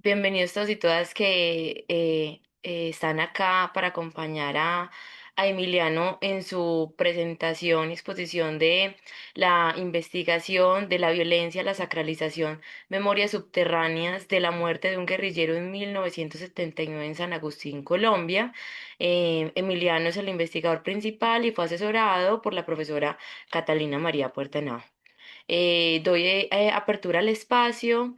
Bienvenidos todos y todas que están acá para acompañar a Emiliano en su presentación y exposición de la investigación de la violencia, la sacralización, memorias subterráneas de la muerte de un guerrillero en 1979 en San Agustín, Colombia. Emiliano es el investigador principal y fue asesorado por la profesora Catalina María Puerta. Doy apertura al espacio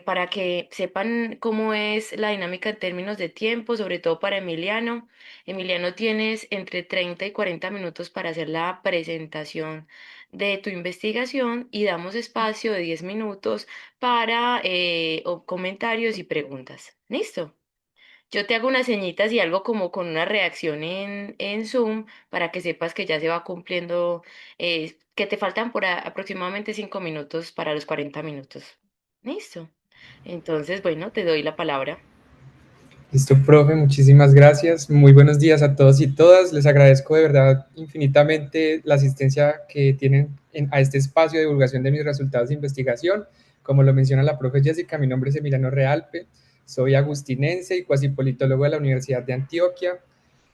para que sepan cómo es la dinámica en términos de tiempo, sobre todo para Emiliano. Emiliano, tienes entre 30 y 40 minutos para hacer la presentación de tu investigación y damos espacio de 10 minutos para comentarios y preguntas. ¿Listo? Yo te hago unas señitas y algo como con una reacción en Zoom para que sepas que ya se va cumpliendo, que te faltan aproximadamente 5 minutos para los 40 minutos. Listo. Entonces, bueno, te doy la palabra. Listo, profe, muchísimas gracias. Muy buenos días a todos y todas. Les agradezco de verdad infinitamente la asistencia que tienen a este espacio de divulgación de mis resultados de investigación. Como lo menciona la profe Jessica, mi nombre es Emiliano Realpe, soy agustinense y cuasipolitólogo de la Universidad de Antioquia.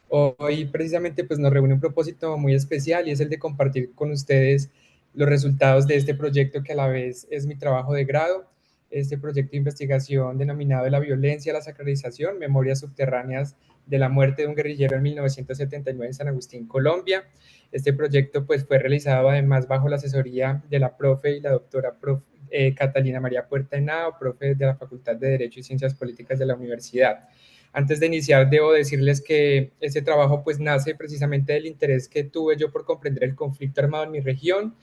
Hoy precisamente pues nos reúne un propósito muy especial y es el de compartir con ustedes los resultados de este proyecto que a la vez es mi trabajo de grado, este proyecto de investigación denominado de la violencia, la sacralización, memorias subterráneas de la muerte de un guerrillero en 1979 en San Agustín, Colombia. Este proyecto pues fue realizado además bajo la asesoría de la profe y la doctora Catalina María Puerta Henao, profe de la Facultad de Derecho y Ciencias Políticas de la universidad. Antes de iniciar, debo decirles que este trabajo pues nace precisamente del interés que tuve yo por comprender el conflicto armado en mi región,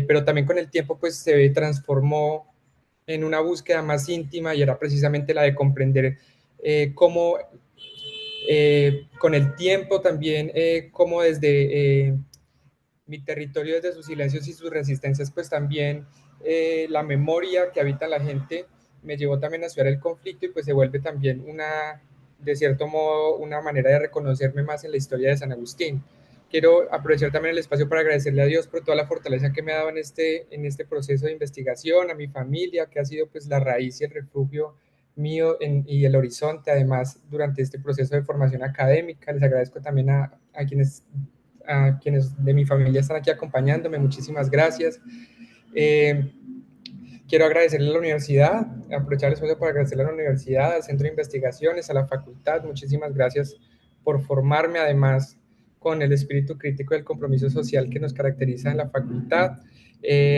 pero también con el tiempo pues se transformó en una búsqueda más íntima y era precisamente la de comprender cómo con el tiempo también, cómo desde mi territorio, desde sus silencios y sus resistencias, pues también la memoria que habita la gente me llevó también a estudiar el conflicto y pues se vuelve también de cierto modo, una manera de reconocerme más en la historia de San Agustín. Quiero aprovechar también el espacio para agradecerle a Dios por toda la fortaleza que me ha dado en este proceso de investigación, a mi familia, que ha sido pues la raíz y el refugio mío y el horizonte, además, durante este proceso de formación académica. Les agradezco también a quienes de mi familia están aquí acompañándome, muchísimas gracias. Eh, Quiero agradecerle a la universidad, aprovechar el espacio para agradecerle a la universidad, al centro de investigaciones, a la facultad, muchísimas gracias por formarme, además con el espíritu crítico y el compromiso social que nos caracteriza en la facultad.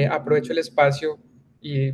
Aprovecho el espacio y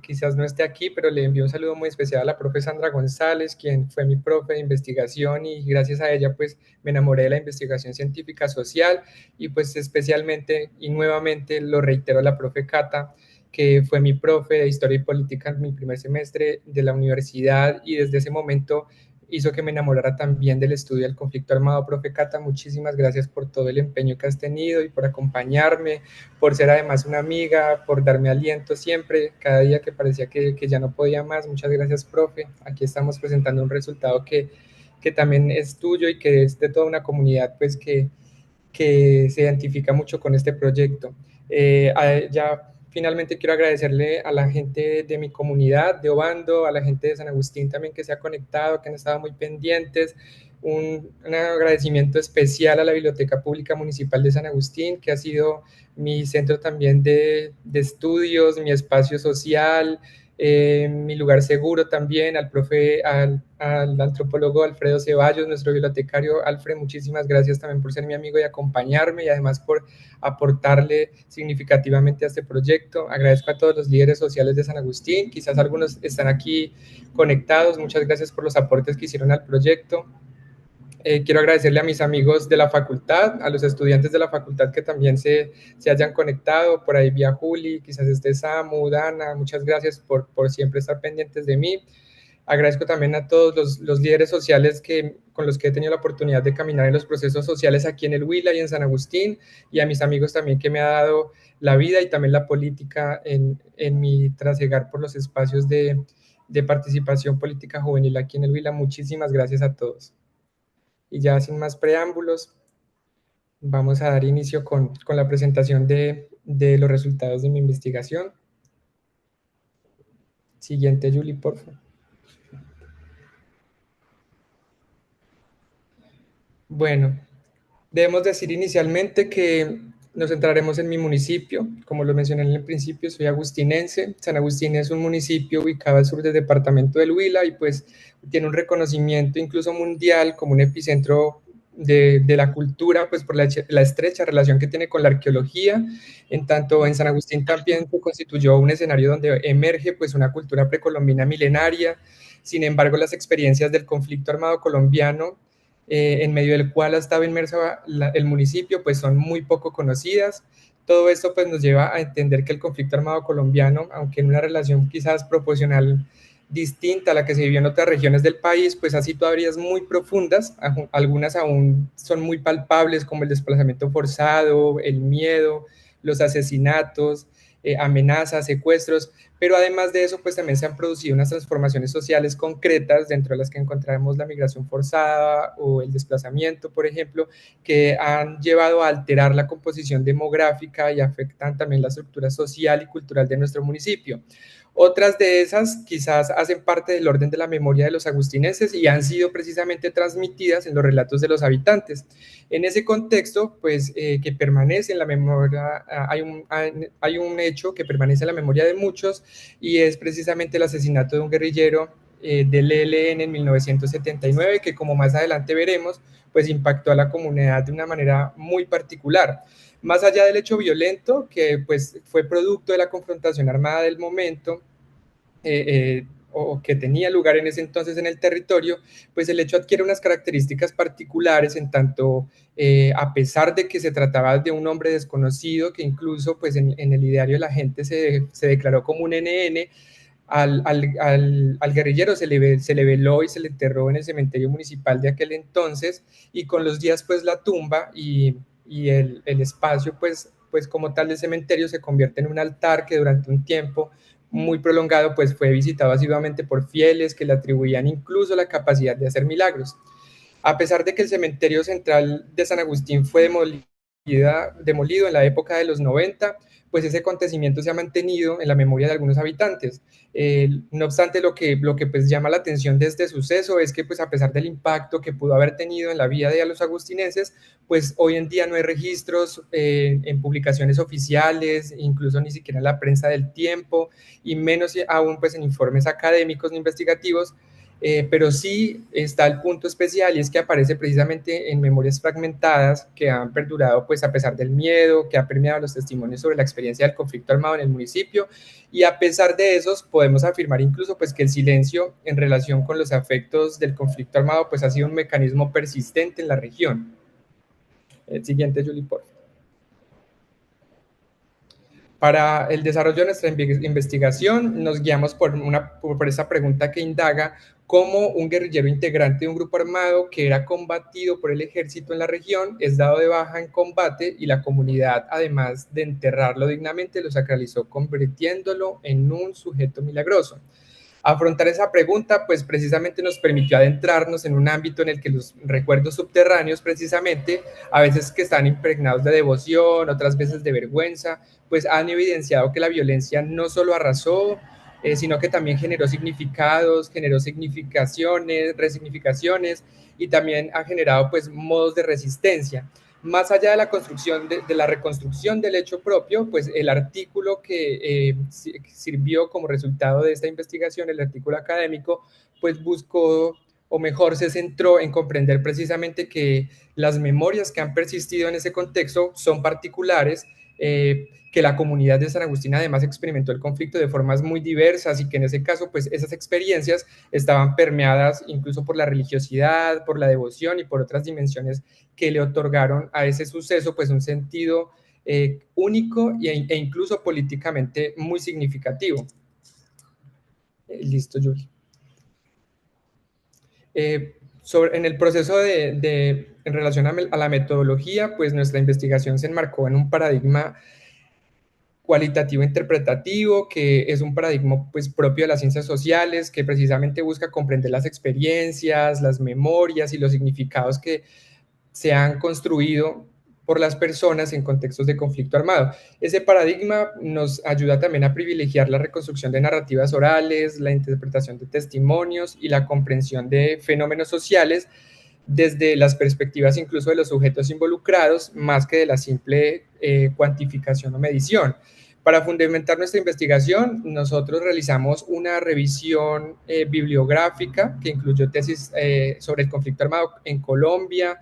quizás no esté aquí, pero le envío un saludo muy especial a la profe Sandra González, quien fue mi profe de investigación y gracias a ella pues me enamoré de la investigación científica social y pues especialmente y nuevamente lo reitero a la profe Cata, que fue mi profe de Historia y Política en mi primer semestre de la universidad y desde ese momento hizo que me enamorara también del estudio del conflicto armado. Profe Cata, muchísimas gracias por todo el empeño que has tenido y por acompañarme, por ser además una amiga, por darme aliento siempre, cada día que parecía que ya no podía más. Muchas gracias, profe. Aquí estamos presentando un resultado que también es tuyo y que es de toda una comunidad pues que se identifica mucho con este proyecto. Ya finalmente quiero agradecerle a la gente de mi comunidad de Obando, a la gente de San Agustín también que se ha conectado, que han estado muy pendientes. Un agradecimiento especial a la Biblioteca Pública Municipal de San Agustín, que ha sido mi centro también de estudios, mi espacio social, mi lugar seguro también, al antropólogo Alfredo Ceballos, nuestro bibliotecario. Alfred, muchísimas gracias también por ser mi amigo y acompañarme y además por aportarle significativamente a este proyecto. Agradezco a todos los líderes sociales de San Agustín, quizás algunos están aquí conectados, muchas gracias por los aportes que hicieron al proyecto. Quiero agradecerle a mis amigos de la facultad, a los estudiantes de la facultad que también se hayan conectado, por ahí vía Juli, quizás esté Samu, Dana, muchas gracias por siempre estar pendientes de mí. Agradezco también a todos los líderes sociales con los que he tenido la oportunidad de caminar en los procesos sociales aquí en el Huila y en San Agustín, y a mis amigos también que me ha dado la vida y también la política en mi trasegar por los espacios de participación política juvenil aquí en el Huila. Muchísimas gracias a todos. Y ya sin más preámbulos, vamos a dar inicio con la presentación de los resultados de mi investigación. Siguiente, Julie, por favor. Bueno, debemos decir inicialmente que nos centraremos en mi municipio. Como lo mencioné en el principio, soy agustinense. San Agustín es un municipio ubicado al sur del departamento del Huila y pues tiene un reconocimiento incluso mundial como un epicentro de la cultura, pues por la estrecha relación que tiene con la arqueología. En tanto, en San Agustín también se constituyó un escenario donde emerge pues una cultura precolombina milenaria. Sin embargo, las experiencias del conflicto armado colombiano en medio del cual ha estado inmerso el municipio, pues son muy poco conocidas. Todo esto pues nos lleva a entender que el conflicto armado colombiano, aunque en una relación quizás proporcional distinta a la que se vivió en otras regiones del país, pues ha situado áreas muy profundas, algunas aún son muy palpables como el desplazamiento forzado, el miedo, los asesinatos, amenazas, secuestros, pero además de eso, pues también se han producido unas transformaciones sociales concretas, dentro de las que encontramos la migración forzada o el desplazamiento, por ejemplo, que han llevado a alterar la composición demográfica y afectan también la estructura social y cultural de nuestro municipio. Otras de esas quizás hacen parte del orden de la memoria de los agustinenses y han sido precisamente transmitidas en los relatos de los habitantes. En ese contexto, pues que permanece en la memoria, hay un hecho que permanece en la memoria de muchos y es precisamente el asesinato de un guerrillero del ELN en 1979, que como más adelante veremos, pues impactó a la comunidad de una manera muy particular. Más allá del hecho violento, que pues fue producto de la confrontación armada del momento, o que tenía lugar en ese entonces en el territorio, pues el hecho adquiere unas características particulares en tanto, a pesar de que se trataba de un hombre desconocido, que incluso pues en el ideario de la gente se declaró como un NN, al guerrillero se le veló y se le enterró en el cementerio municipal de aquel entonces, y con los días pues la tumba y el espacio pues como tal del cementerio se convierte en un altar que durante un tiempo muy prolongado pues fue visitado asiduamente por fieles que le atribuían incluso la capacidad de hacer milagros. A pesar de que el cementerio central de San Agustín fue demolido en la época de los 90, pues ese acontecimiento se ha mantenido en la memoria de algunos habitantes. No obstante, lo que pues llama la atención de este suceso es que pues a pesar del impacto que pudo haber tenido en la vida de los agustinenses, pues hoy en día no hay registros en publicaciones oficiales, incluso ni siquiera en la prensa del tiempo, y menos aún pues en informes académicos ni investigativos, pero sí está el punto especial y es que aparece precisamente en memorias fragmentadas que han perdurado pues a pesar del miedo que ha permeado los testimonios sobre la experiencia del conflicto armado en el municipio, y a pesar de esos podemos afirmar incluso pues que el silencio en relación con los efectos del conflicto armado pues ha sido un mecanismo persistente en la región. El siguiente, Julie, por favor. Para el desarrollo de nuestra investigación nos guiamos por esa pregunta que indaga cómo un guerrillero integrante de un grupo armado que era combatido por el ejército en la región es dado de baja en combate y la comunidad, además de enterrarlo dignamente, lo sacralizó convirtiéndolo en un sujeto milagroso. Afrontar esa pregunta, pues precisamente nos permitió adentrarnos en un ámbito en el que los recuerdos subterráneos, precisamente, a veces que están impregnados de devoción, otras veces de vergüenza, pues han evidenciado que la violencia no solo arrasó, sino que también generó significados, generó significaciones, resignificaciones, y también ha generado pues modos de resistencia. Más allá de la construcción, de la reconstrucción del hecho propio, pues el artículo que sirvió como resultado de esta investigación, el artículo académico, pues buscó, o mejor se centró en comprender precisamente que las memorias que han persistido en ese contexto son particulares, que la comunidad de San Agustín además experimentó el conflicto de formas muy diversas y que en ese caso pues esas experiencias estaban permeadas incluso por la religiosidad, por la devoción y por otras dimensiones que le otorgaron a ese suceso pues un sentido único e incluso políticamente muy significativo. Listo, Yuri. En el proceso en relación a la metodología, pues nuestra investigación se enmarcó en un paradigma cualitativo interpretativo, que es un paradigma pues, propio de las ciencias sociales, que precisamente busca comprender las experiencias, las memorias y los significados que se han construido por las personas en contextos de conflicto armado. Ese paradigma nos ayuda también a privilegiar la reconstrucción de narrativas orales, la interpretación de testimonios y la comprensión de fenómenos sociales, desde las perspectivas incluso de los sujetos involucrados, más que de la simple cuantificación o medición. Para fundamentar nuestra investigación, nosotros realizamos una revisión bibliográfica que incluyó tesis sobre el conflicto armado en Colombia,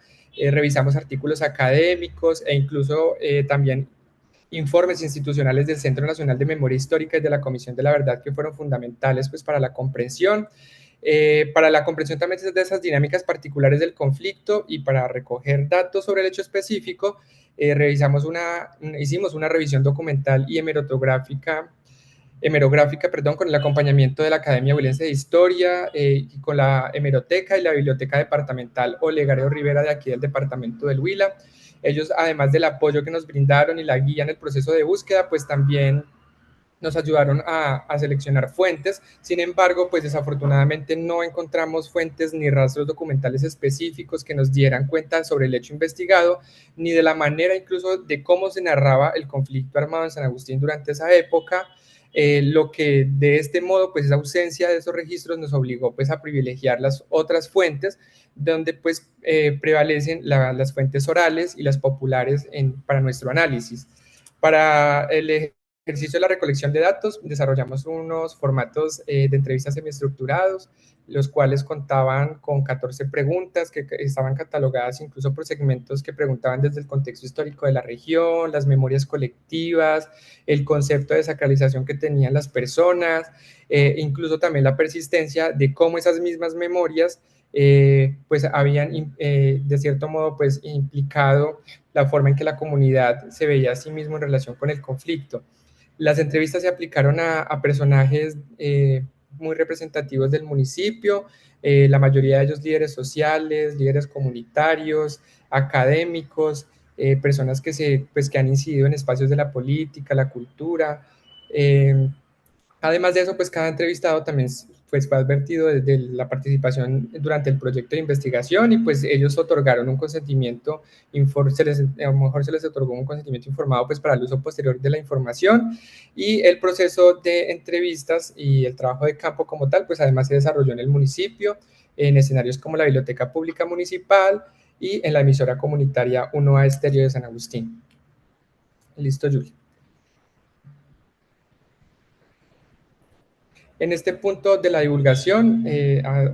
revisamos artículos académicos e incluso también informes institucionales del Centro Nacional de Memoria Histórica y de la Comisión de la Verdad que fueron fundamentales pues, para la comprensión también de esas dinámicas particulares del conflicto y para recoger datos sobre el hecho específico, hicimos una revisión documental y hemerográfica, con el acompañamiento de la Academia Huilense de Historia, con la hemeroteca y la biblioteca departamental Olegario Rivera de aquí del departamento del Huila. Ellos, además del apoyo que nos brindaron y la guía en el proceso de búsqueda, pues también nos ayudaron a seleccionar fuentes. Sin embargo, pues desafortunadamente no encontramos fuentes ni rastros documentales específicos que nos dieran cuenta sobre el hecho investigado, ni de la manera incluso de cómo se narraba el conflicto armado en San Agustín durante esa época. Lo que de este modo, pues esa ausencia de esos registros nos obligó pues a privilegiar las otras fuentes, donde pues prevalecen las fuentes orales y las populares para nuestro análisis. Para el ejercicio de la recolección de datos, desarrollamos unos formatos de entrevistas semiestructurados, los cuales contaban con 14 preguntas que estaban catalogadas incluso por segmentos que preguntaban desde el contexto histórico de la región, las memorias colectivas, el concepto de sacralización que tenían las personas, incluso también la persistencia de cómo esas mismas memorias pues habían de cierto modo pues implicado la forma en que la comunidad se veía a sí mismo en relación con el conflicto. Las entrevistas se aplicaron a personajes muy representativos del municipio, la mayoría de ellos líderes sociales, líderes comunitarios, académicos, personas que han incidido en espacios de la política, la cultura. Eh, Además de eso, pues cada entrevistado también pues, fue advertido desde la participación durante el proyecto de investigación y pues ellos otorgaron un consentimiento, a lo mejor se les otorgó un consentimiento informado pues para el uso posterior de la información y el proceso de entrevistas y el trabajo de campo como tal, pues además se desarrolló en el municipio, en escenarios como la Biblioteca Pública Municipal y en la emisora comunitaria 1A Estéreo de San Agustín. Listo, Juli. En este punto de la divulgación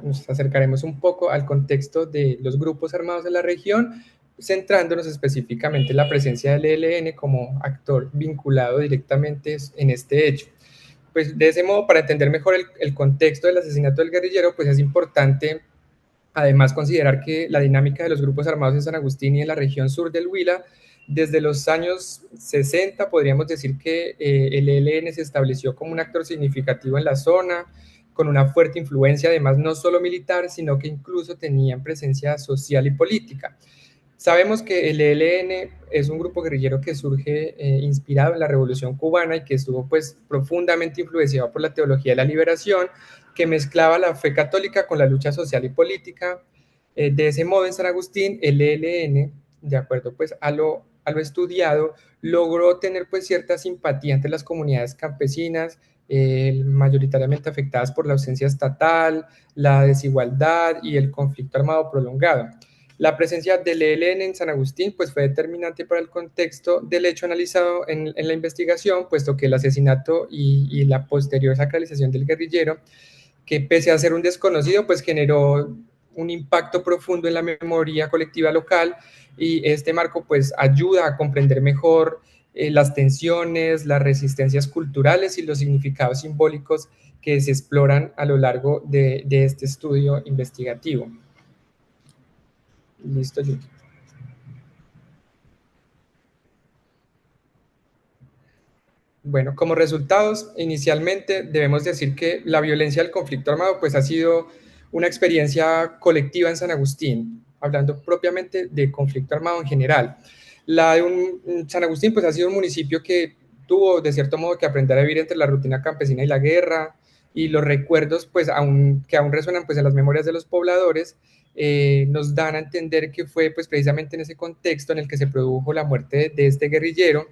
nos acercaremos un poco al contexto de los grupos armados de la región, centrándonos específicamente en la presencia del ELN como actor vinculado directamente en este hecho. Pues de ese modo, para entender mejor el contexto del asesinato del guerrillero, pues es importante además considerar que la dinámica de los grupos armados en San Agustín y en la región sur del Huila, desde los años 60 podríamos decir que el ELN se estableció como un actor significativo en la zona, con una fuerte influencia además no solo militar, sino que incluso tenían presencia social y política. Sabemos que el ELN es un grupo guerrillero que surge inspirado en la Revolución Cubana y que estuvo pues profundamente influenciado por la teología de la liberación, que mezclaba la fe católica con la lucha social y política. De ese modo, en San Agustín, el ELN, de acuerdo pues a lo estudiado, logró tener pues cierta simpatía entre las comunidades campesinas, mayoritariamente afectadas por la ausencia estatal, la desigualdad y el conflicto armado prolongado. La presencia del ELN en San Agustín pues, fue determinante para el contexto del hecho analizado en la investigación, puesto que el asesinato y la posterior sacralización del guerrillero, que pese a ser un desconocido, pues generó un impacto profundo en la memoria colectiva local y este marco pues ayuda a comprender mejor las tensiones, las resistencias culturales y los significados simbólicos que se exploran a lo largo de este estudio investigativo. Listo, Yuki. Bueno, como resultados, inicialmente debemos decir que la violencia del conflicto armado pues ha sido una experiencia colectiva en San Agustín, hablando propiamente de conflicto armado en general. San Agustín pues ha sido un municipio que tuvo de cierto modo que aprender a vivir entre la rutina campesina y la guerra y los recuerdos pues que aún resuenan pues en las memorias de los pobladores nos dan a entender que fue pues precisamente en ese contexto en el que se produjo la muerte de este guerrillero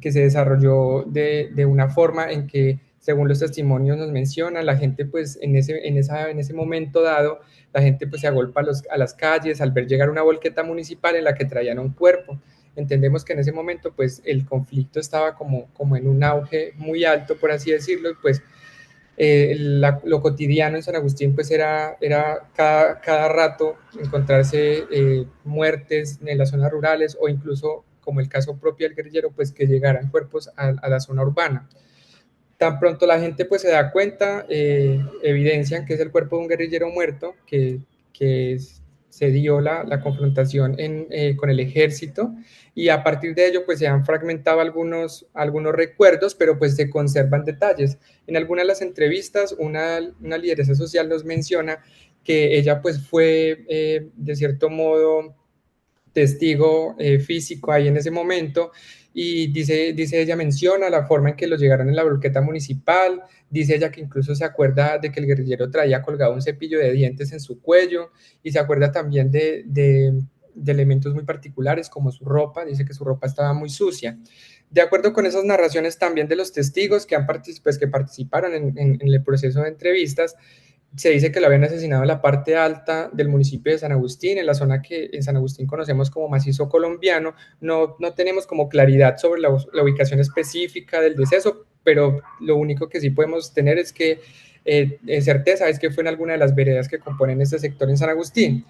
que se desarrolló de una forma en que según los testimonios nos mencionan, la gente pues en ese momento dado, la gente pues se agolpa a las calles al ver llegar una volqueta municipal en la que traían un cuerpo. Entendemos que en ese momento pues el conflicto estaba como en un auge muy alto, por así decirlo, y pues lo cotidiano en San Agustín pues era cada rato encontrarse muertes en las zonas rurales o incluso como el caso propio del guerrillero, pues que llegaran cuerpos a la zona urbana. Tan pronto la gente pues se da cuenta, evidencian que es el cuerpo de un guerrillero muerto, que se dio la confrontación con el ejército y a partir de ello pues se han fragmentado algunos recuerdos, pero pues se conservan detalles. En algunas de las entrevistas una lideresa social nos menciona que ella pues fue de cierto modo testigo físico ahí en ese momento y dice ella, menciona la forma en que lo llegaron en la volqueta municipal, dice ella que incluso se acuerda de que el guerrillero traía colgado un cepillo de dientes en su cuello y se acuerda también de elementos muy particulares como su ropa, dice que su ropa estaba muy sucia. De acuerdo con esas narraciones también de los testigos que participaron en el proceso de entrevistas, se dice que lo habían asesinado en la parte alta del municipio de San Agustín, en la zona que en San Agustín conocemos como macizo colombiano. No tenemos como claridad sobre la ubicación específica del deceso, pero lo único que sí podemos tener es que certeza es que fue en alguna de las veredas que componen este sector en San Agustín.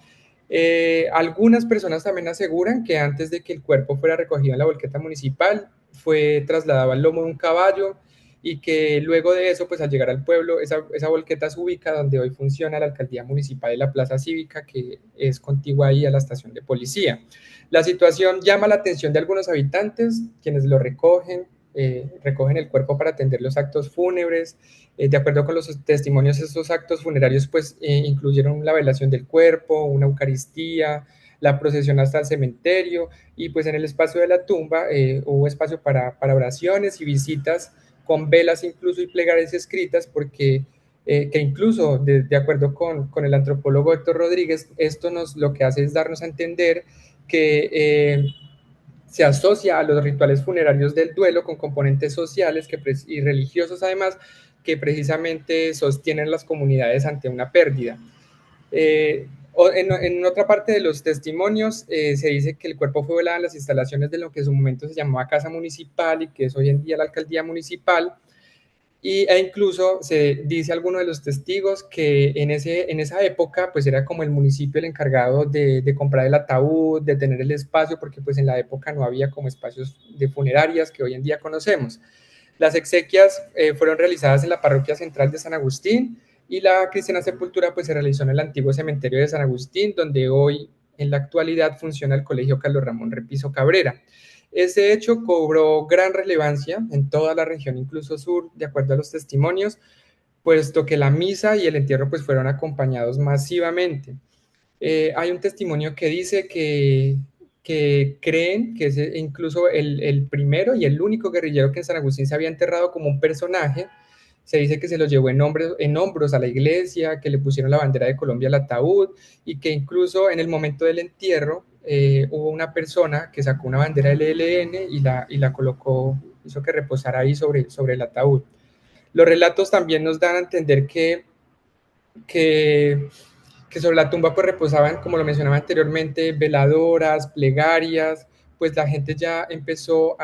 Algunas personas también aseguran que antes de que el cuerpo fuera recogido en la volqueta municipal, fue trasladado al lomo de un caballo y que luego de eso, pues al llegar al pueblo, esa volqueta se ubica donde hoy funciona la alcaldía municipal y la plaza cívica, que es contigua ahí a la estación de policía. La situación llama la atención de algunos habitantes, quienes lo recogen el cuerpo para atender los actos fúnebres. De acuerdo con los testimonios, estos actos funerarios pues incluyeron la velación del cuerpo, una eucaristía, la procesión hasta el cementerio y pues en el espacio de la tumba hubo espacio para oraciones y visitas con velas incluso y plegarias escritas porque que incluso de acuerdo con el antropólogo Héctor Rodríguez, esto lo que hace es darnos a entender que se asocia a los rituales funerarios del duelo con componentes sociales y religiosos además que precisamente sostienen las comunidades ante una pérdida. En otra parte de los testimonios se dice que el cuerpo fue velado en las instalaciones de lo que en su momento se llamaba Casa Municipal y que es hoy en día la Alcaldía Municipal, incluso se dice a alguno de los testigos que en esa época pues era como el municipio el encargado de comprar el ataúd, de tener el espacio, porque pues en la época no había como espacios de funerarias que hoy en día conocemos. Las exequias fueron realizadas en la parroquia central de San Agustín y la cristiana sepultura pues se realizó en el antiguo cementerio de San Agustín, donde hoy en la actualidad funciona el Colegio Carlos Ramón Repiso Cabrera. Ese hecho cobró gran relevancia en toda la región, incluso sur, de acuerdo a los testimonios, puesto que la misa y el entierro pues fueron acompañados masivamente. Hay un testimonio que dice que creen que es incluso el primero y el único guerrillero que en San Agustín se había enterrado como un personaje. Se dice que se lo llevó en hombros a la iglesia, que le pusieron la bandera de Colombia al ataúd y que incluso en el momento del entierro hubo una persona que sacó una bandera del ELN y la colocó, hizo que reposara ahí sobre el ataúd. Los relatos también nos dan a entender que que sobre la tumba pues reposaban, como lo mencionaba anteriormente, veladoras, plegarias, pues la gente ya empezó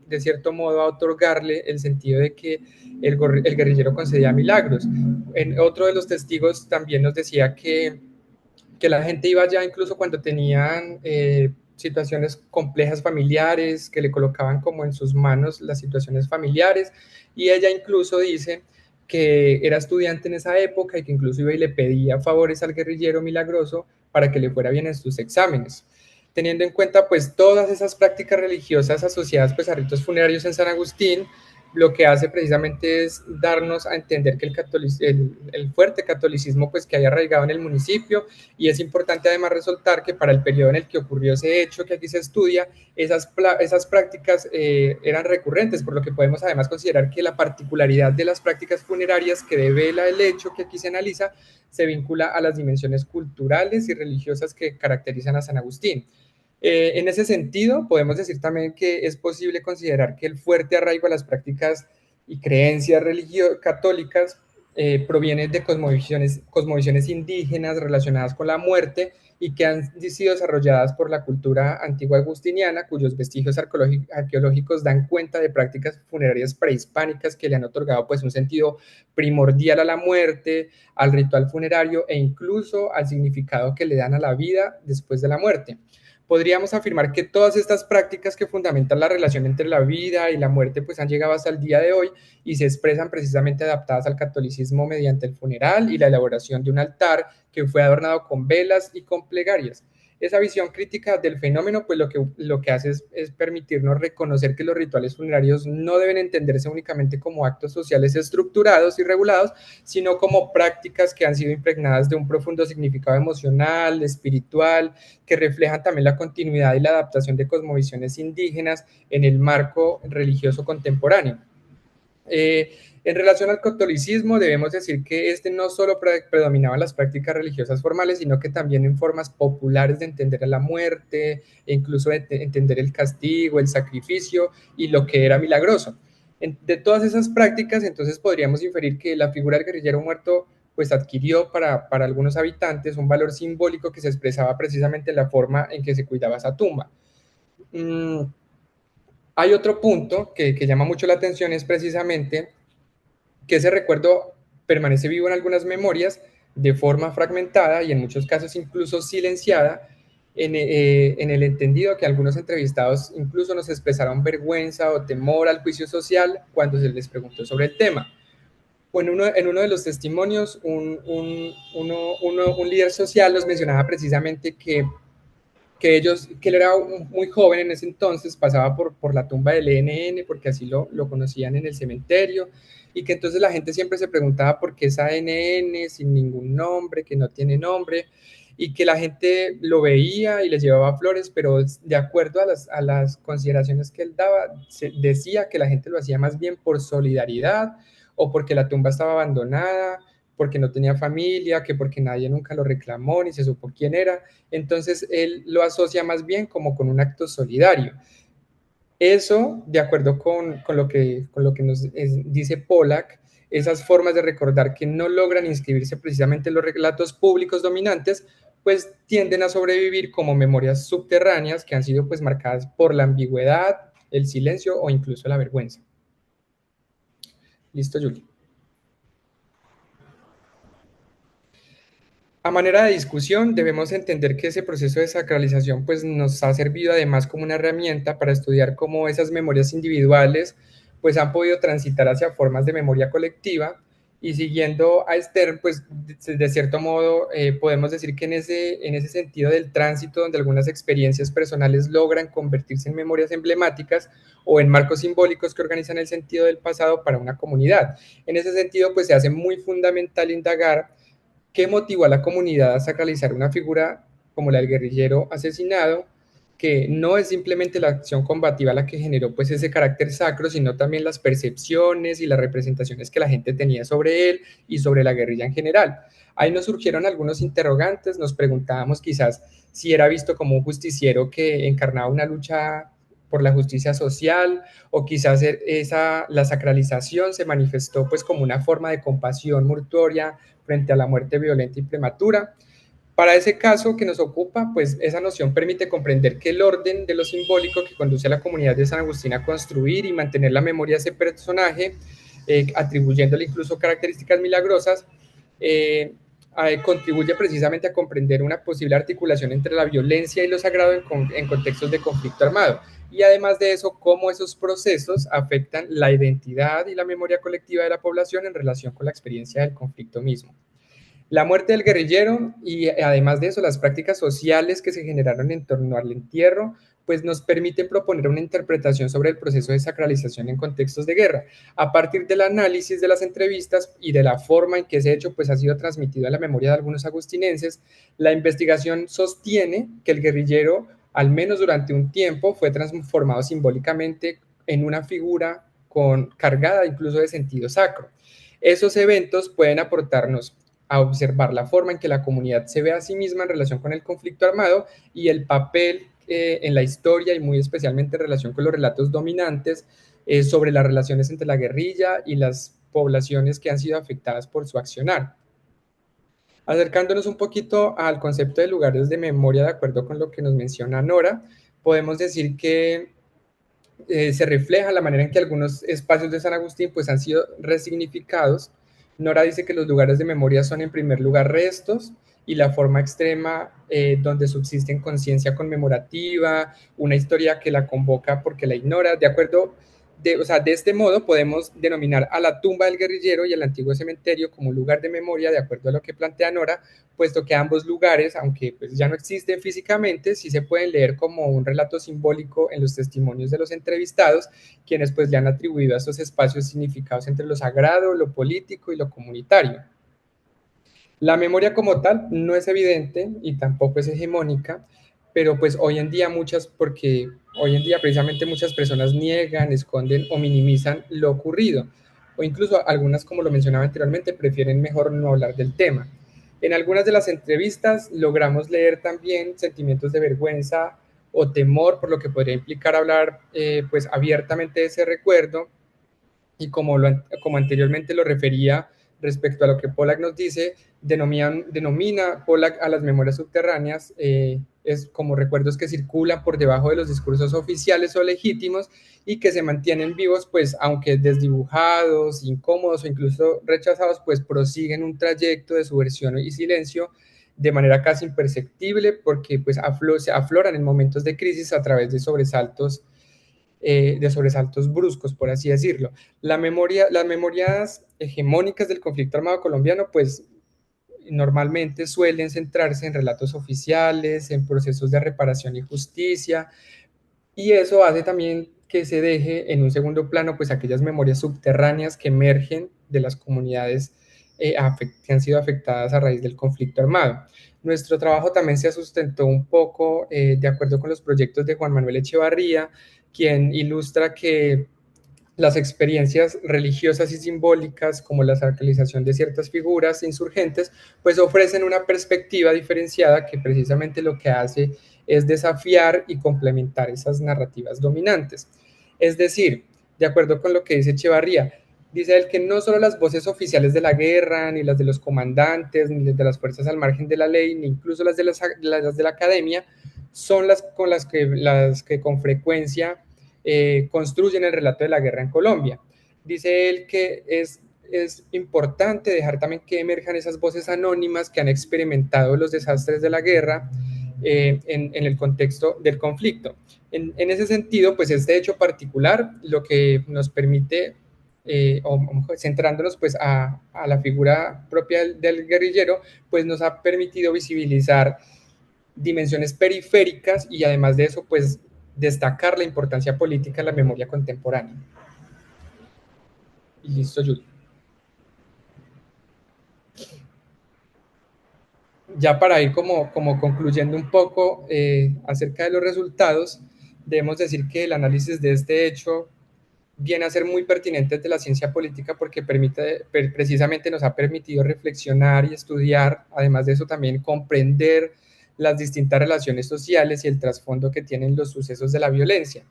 de cierto modo, a otorgarle el sentido de que el guerrillero concedía milagros. Otro de los testigos también nos decía que la gente iba ya incluso cuando tenían situaciones complejas familiares, que le colocaban como en sus manos las situaciones familiares, y ella incluso dice que era estudiante en esa época y que incluso iba y le pedía favores al guerrillero milagroso para que le fuera bien en sus exámenes. Teniendo en cuenta pues todas esas prácticas religiosas asociadas pues a ritos funerarios en San Agustín, lo que hace precisamente es darnos a entender que el fuerte catolicismo pues que hay arraigado en el municipio, y es importante además resaltar que para el periodo en el que ocurrió ese hecho que aquí se estudia, esas prácticas eran recurrentes, por lo que podemos además considerar que la particularidad de las prácticas funerarias que devela el hecho que aquí se analiza se vincula a las dimensiones culturales y religiosas que caracterizan a San Agustín. En ese sentido, podemos decir también que es posible considerar que el fuerte arraigo a las prácticas y creencias católicas provienen de cosmovisiones indígenas relacionadas con la muerte y que han sido desarrolladas por la cultura antigua agustiniana, cuyos vestigios arqueológicos dan cuenta de prácticas funerarias prehispánicas que le han otorgado pues un sentido primordial a la muerte, al ritual funerario e incluso al significado que le dan a la vida después de la muerte. Podríamos afirmar que todas estas prácticas que fundamentan la relación entre la vida y la muerte pues han llegado hasta el día de hoy y se expresan precisamente adaptadas al catolicismo mediante el funeral y la elaboración de un altar que fue adornado con velas y con plegarias. Esa visión crítica del fenómeno pues lo que hace es permitirnos reconocer que los rituales funerarios no deben entenderse únicamente como actos sociales estructurados y regulados, sino como prácticas que han sido impregnadas de un profundo significado emocional, espiritual, que reflejan también la continuidad y la adaptación de cosmovisiones indígenas en el marco religioso contemporáneo. En relación al catolicismo, debemos decir que este no solo predominaba en las prácticas religiosas formales, sino que también en formas populares de entender a la muerte, e incluso de entender el castigo, el sacrificio y lo que era milagroso. De todas esas prácticas, entonces podríamos inferir que la figura del guerrillero muerto pues adquirió para algunos habitantes un valor simbólico que se expresaba precisamente en la forma en que se cuidaba esa tumba. Hay otro punto que llama mucho la atención, es precisamente que ese recuerdo permanece vivo en algunas memorias de forma fragmentada y en muchos casos incluso silenciada, en el entendido que algunos entrevistados incluso nos expresaron vergüenza o temor al juicio social cuando se les preguntó sobre el tema. En uno de los testimonios, un líder social nos mencionaba precisamente que él era muy joven en ese entonces, pasaba por la tumba del ENN, porque así lo conocían en el cementerio, y que entonces la gente siempre se preguntaba por qué esa ENN sin ningún nombre, que no tiene nombre, y que la gente lo veía y les llevaba flores, pero de acuerdo a las consideraciones que él daba, se decía que la gente lo hacía más bien por solidaridad o porque la tumba estaba abandonada, porque no tenía familia, que porque nadie nunca lo reclamó ni se supo quién era. Entonces él lo asocia más bien como con un acto solidario. Eso, de acuerdo con lo que nos dice Pollack, esas formas de recordar que no logran inscribirse precisamente en los relatos públicos dominantes, pues tienden a sobrevivir como memorias subterráneas que han sido pues marcadas por la ambigüedad, el silencio o incluso la vergüenza. Listo, Julie. A manera de discusión, debemos entender que ese proceso de sacralización pues, nos ha servido además como una herramienta para estudiar cómo esas memorias individuales pues, han podido transitar hacia formas de memoria colectiva y siguiendo a Stern, pues de cierto modo podemos decir que en ese sentido del tránsito donde algunas experiencias personales logran convertirse en memorias emblemáticas o en marcos simbólicos que organizan el sentido del pasado para una comunidad. En ese sentido, pues se hace muy fundamental indagar qué motivó a la comunidad a sacralizar una figura como la del guerrillero asesinado, que no es simplemente la acción combativa la que generó pues ese carácter sacro, sino también las percepciones y las representaciones que la gente tenía sobre él y sobre la guerrilla en general. Ahí nos surgieron algunos interrogantes, nos preguntábamos quizás si era visto como un justiciero que encarnaba una lucha por la justicia social, o quizás la sacralización se manifestó pues como una forma de compasión mortuoria frente a la muerte violenta y prematura. Para ese caso que nos ocupa, pues esa noción permite comprender que el orden de lo simbólico que conduce a la comunidad de San Agustín a construir y mantener la memoria de ese personaje, atribuyéndole incluso características milagrosas, contribuye precisamente a comprender una posible articulación entre la violencia y lo sagrado en contextos de conflicto armado. Y además de eso, cómo esos procesos afectan la identidad y la memoria colectiva de la población en relación con la experiencia del conflicto mismo. La muerte del guerrillero y además de eso las prácticas sociales que se generaron en torno al entierro, pues nos permiten proponer una interpretación sobre el proceso de sacralización en contextos de guerra. A partir del análisis de las entrevistas y de la forma en que ese hecho pues, ha sido transmitido a la memoria de algunos agustinenses, la investigación sostiene que el guerrillero, al menos durante un tiempo, fue transformado simbólicamente en una figura cargada incluso de sentido sacro. Esos eventos pueden aportarnos a observar la forma en que la comunidad se ve a sí misma en relación con el conflicto armado y el papel en la historia y muy especialmente en relación con los relatos dominantes sobre las relaciones entre la guerrilla y las poblaciones que han sido afectadas por su accionar. Acercándonos un poquito al concepto de lugares de memoria, de acuerdo con lo que nos menciona Nora, podemos decir que se refleja la manera en que algunos espacios de San Agustín pues, han sido resignificados. Nora dice que los lugares de memoria son en primer lugar restos y la forma extrema donde subsisten conciencia conmemorativa, una historia que la convoca porque la ignora. De acuerdo, de este modo podemos denominar a la tumba del guerrillero y al antiguo cementerio como un lugar de memoria, de acuerdo a lo que plantea Nora, puesto que ambos lugares, aunque pues, ya no existen físicamente, sí se pueden leer como un relato simbólico en los testimonios de los entrevistados, quienes pues le han atribuido a estos espacios significados entre lo sagrado, lo político y lo comunitario. La memoria como tal no es evidente y tampoco es hegemónica, pero pues hoy en día porque hoy en día precisamente muchas personas niegan, esconden o minimizan lo ocurrido, o incluso algunas, como lo mencionaba anteriormente, prefieren mejor no hablar del tema. En algunas de las entrevistas logramos leer también sentimientos de vergüenza o temor por lo que podría implicar hablar pues abiertamente de ese recuerdo, y como anteriormente lo refería respecto a lo que Pollack nos dice, denomina Pollack a las memorias subterráneas es como recuerdos que circulan por debajo de los discursos oficiales o legítimos y que se mantienen vivos, pues aunque desdibujados, incómodos o incluso rechazados, pues prosiguen un trayecto de subversión y silencio de manera casi imperceptible porque pues se afloran en momentos de crisis a través de sobresaltos bruscos, por así decirlo. Las memorias hegemónicas del conflicto armado colombiano, pues normalmente suelen centrarse en relatos oficiales, en procesos de reparación y justicia, y eso hace también que se deje en un segundo plano pues aquellas memorias subterráneas que emergen de las comunidades que han sido afectadas a raíz del conflicto armado. Nuestro trabajo también se sustentó un poco de acuerdo con los proyectos de Juan Manuel Echevarría, quien ilustra que las experiencias religiosas y simbólicas, como la sacralización de ciertas figuras insurgentes, pues ofrecen una perspectiva diferenciada que precisamente lo que hace es desafiar y complementar esas narrativas dominantes. Es decir, de acuerdo con lo que dice Echevarría, dice él que no solo las voces oficiales de la guerra, ni las de los comandantes, ni las de las fuerzas al margen de la ley, ni incluso las de la academia, son las que con frecuencia construyen el relato de la guerra en Colombia. Dice él que es importante dejar también que emerjan esas voces anónimas que han experimentado los desastres de la guerra en el contexto del conflicto. Ese sentido, pues este hecho particular lo que nos permite, centrándonos pues a la figura propia del guerrillero, pues nos ha permitido visibilizar dimensiones periféricas y además de eso, pues destacar la importancia política en la memoria contemporánea. Y listo, Julie. Ya para ir como concluyendo un poco acerca de los resultados, debemos decir que el análisis de este hecho viene a ser muy pertinente de la ciencia política porque precisamente nos ha permitido reflexionar y estudiar, además de eso también comprender las distintas relaciones sociales y el trasfondo que tienen los sucesos de la violencia.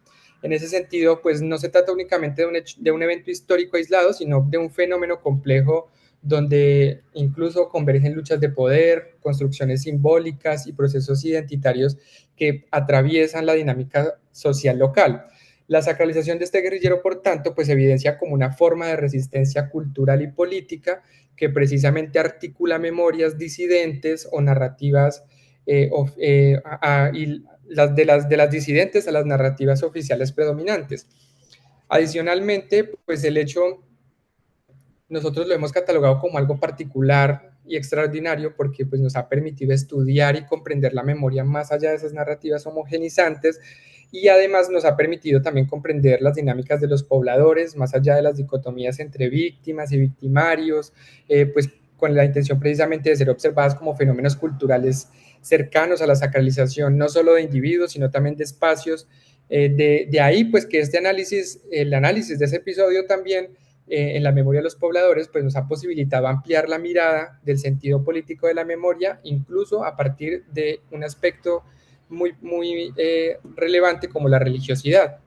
En ese sentido, pues no se trata únicamente de un evento histórico aislado, sino de un fenómeno complejo donde incluso convergen luchas de poder, construcciones simbólicas y procesos identitarios que atraviesan la dinámica social local. La sacralización de este guerrillero, por tanto, pues evidencia como una forma de resistencia cultural y política que precisamente articula memorias disidentes o narrativas y de las disidentes a las narrativas oficiales predominantes. Adicionalmente, pues el hecho, nosotros lo hemos catalogado como algo particular y extraordinario porque pues, nos ha permitido estudiar y comprender la memoria más allá de esas narrativas homogenizantes y además nos ha permitido también comprender las dinámicas de los pobladores más allá de las dicotomías entre víctimas y victimarios, pues con la intención precisamente de ser observadas como fenómenos culturales cercanos a la sacralización no solo de individuos, sino también de espacios. De ahí, pues que el análisis de ese episodio también en la memoria de los pobladores, pues nos ha posibilitado ampliar la mirada del sentido político de la memoria, incluso a partir de un aspecto muy relevante como la religiosidad.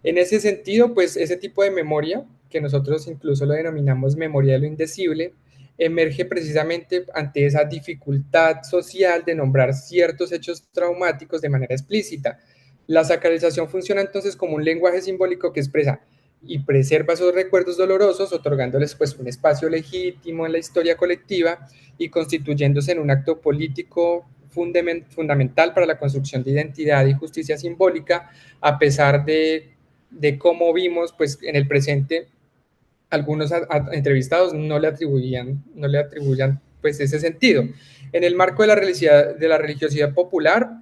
En ese sentido, pues ese tipo de memoria, que nosotros incluso lo denominamos memoria de lo indecible, emerge precisamente ante esa dificultad social de nombrar ciertos hechos traumáticos de manera explícita. La sacralización funciona entonces como un lenguaje simbólico que expresa y preserva esos recuerdos dolorosos, otorgándoles pues un espacio legítimo en la historia colectiva y constituyéndose en un acto político fundamental para la construcción de identidad y justicia simbólica, a pesar de cómo vimos pues en el presente algunos entrevistados no le atribuían pues ese sentido. En el marco de la religiosidad popular,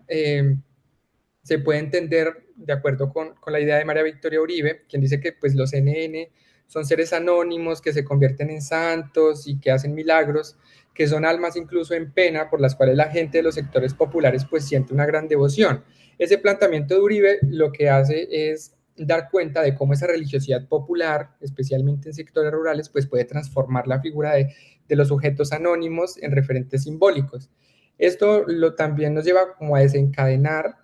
se puede entender de acuerdo con la idea de María Victoria Uribe, quien dice que pues los NN son seres anónimos que se convierten en santos y que hacen milagros, que son almas incluso en pena por las cuales la gente de los sectores populares pues siente una gran devoción. Ese planteamiento de Uribe lo que hace es dar cuenta de cómo esa religiosidad popular, especialmente en sectores rurales, pues puede transformar la figura de los sujetos anónimos en referentes simbólicos. Esto también nos lleva como a desencadenar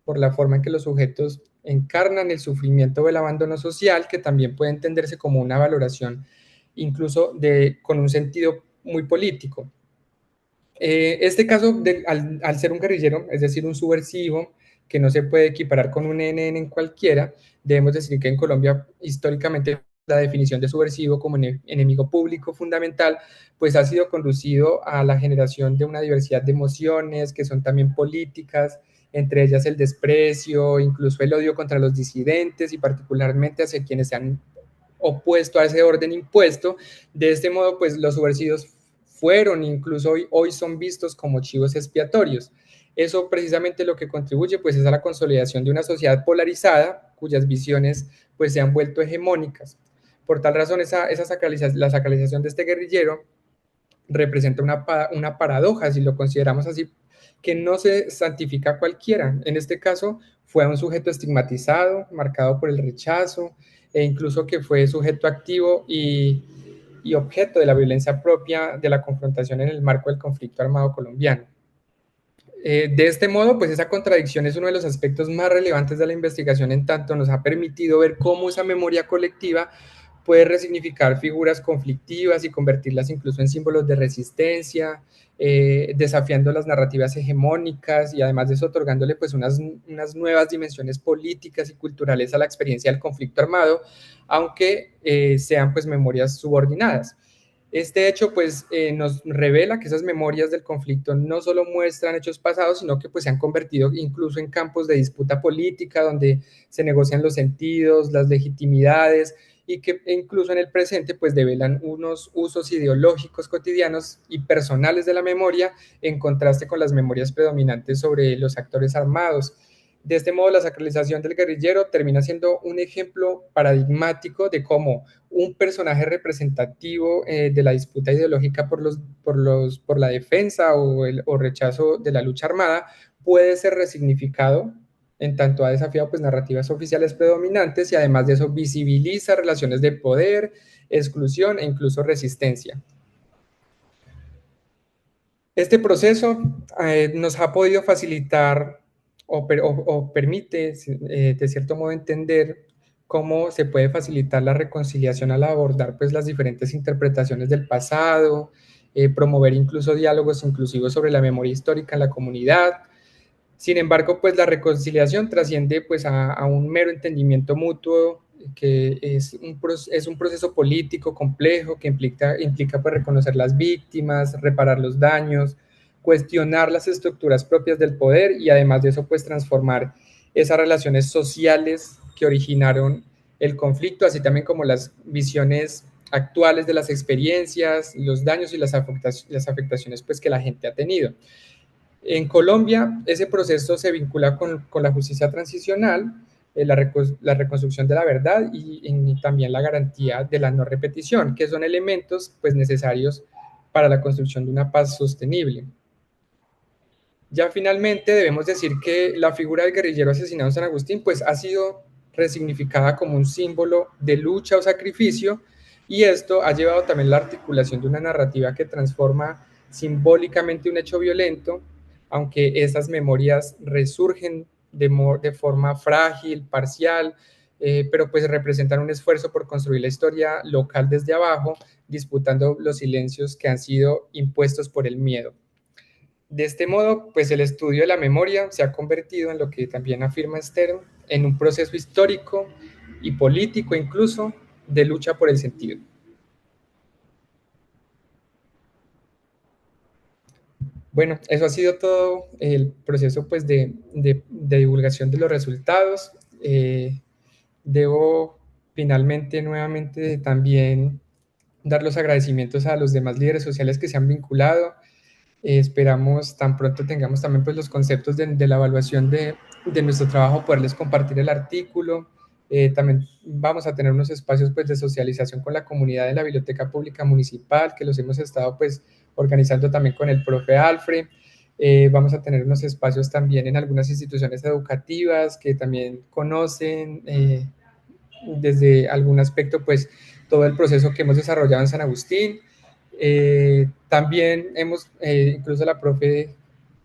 por la forma en que los sujetos encarnan el sufrimiento o el abandono social, que también puede entenderse como una valoración incluso con un sentido muy político. Este caso, al ser un guerrillero, es decir, un subversivo, que no se puede equiparar con un NN en cualquiera, debemos decir que en Colombia históricamente la definición de subversivo como enemigo público fundamental, pues ha sido conducido a la generación de una diversidad de emociones que son también políticas, entre ellas el desprecio, incluso el odio contra los disidentes y particularmente hacia quienes se han opuesto a ese orden impuesto. De este modo, pues los subversivos fueron, incluso hoy son vistos como chivos expiatorios. Eso precisamente lo que contribuye pues es a la consolidación de una sociedad polarizada cuyas visiones pues se han vuelto hegemónicas. Por tal razón, la sacralización de este guerrillero representa una paradoja, si lo consideramos así, que no se santifica a cualquiera. En este caso, fue a un sujeto estigmatizado, marcado por el rechazo, e incluso que fue sujeto activo y objeto de la violencia propia de la confrontación en el marco del conflicto armado colombiano. De este modo, pues esa contradicción es uno de los aspectos más relevantes de la investigación, en tanto nos ha permitido ver cómo esa memoria colectiva puede resignificar figuras conflictivas y convertirlas incluso en símbolos de resistencia, desafiando las narrativas hegemónicas y además de eso otorgándole pues unas nuevas dimensiones políticas y culturales a la experiencia del conflicto armado, aunque sean pues memorias subordinadas. Este hecho pues nos revela que esas memorias del conflicto no solo muestran hechos pasados, sino que pues se han convertido incluso en campos de disputa política donde se negocian los sentidos, las legitimidades y que incluso en el presente pues develan unos usos ideológicos cotidianos y personales de la memoria en contraste con las memorias predominantes sobre los actores armados. De este modo, la sacralización del guerrillero termina siendo un ejemplo paradigmático de cómo un personaje representativo de la disputa ideológica por la defensa o rechazo de la lucha armada puede ser resignificado en tanto ha desafiado pues, narrativas oficiales predominantes y además de eso visibiliza relaciones de poder, exclusión e incluso resistencia. Este proceso nos ha podido facilitar o permite, de cierto modo, entender cómo se puede facilitar la reconciliación al abordar pues, las diferentes interpretaciones del pasado, promover incluso diálogos inclusivos sobre la memoria histórica en la comunidad. Sin embargo, pues la reconciliación trasciende pues, a un mero entendimiento mutuo que es un proceso político complejo que implica pues, reconocer las víctimas, reparar los daños, cuestionar las estructuras propias del poder y además de eso pues transformar esas relaciones sociales que originaron el conflicto, así también como las visiones actuales de las experiencias, los daños y las afectaciones pues, que la gente ha tenido. En Colombia, ese proceso se vincula con la justicia transicional, la reconstrucción de la verdad y también la garantía de la no repetición, que son elementos pues, necesarios para la construcción de una paz sostenible. Ya finalmente debemos decir que la figura del guerrillero asesinado en San Agustín pues, ha sido resignificada como un símbolo de lucha o sacrificio y esto ha llevado también a la articulación de una narrativa que transforma simbólicamente un hecho violento, aunque esas memorias resurgen de forma frágil, parcial, pero pues representan un esfuerzo por construir la historia local desde abajo, disputando los silencios que han sido impuestos por el miedo. De este modo, pues el estudio de la memoria se ha convertido en lo que también afirma Stern, en un proceso histórico y político incluso de lucha por el sentido. Bueno, eso ha sido todo el proceso pues de divulgación de los resultados. Debo finalmente nuevamente también dar los agradecimientos a los demás líderes sociales que se han vinculado. Esperamos tan pronto tengamos también pues los conceptos de la evaluación de nuestro trabajo, poderles compartir el artículo. También vamos a tener unos espacios pues de socialización con la comunidad de la Biblioteca Pública Municipal, que los hemos estado pues organizando también con el profe Alfred. Vamos a tener unos espacios también en algunas instituciones educativas que también conocen desde algún aspecto pues todo el proceso que hemos desarrollado en San Agustín. También hemos, incluso la profe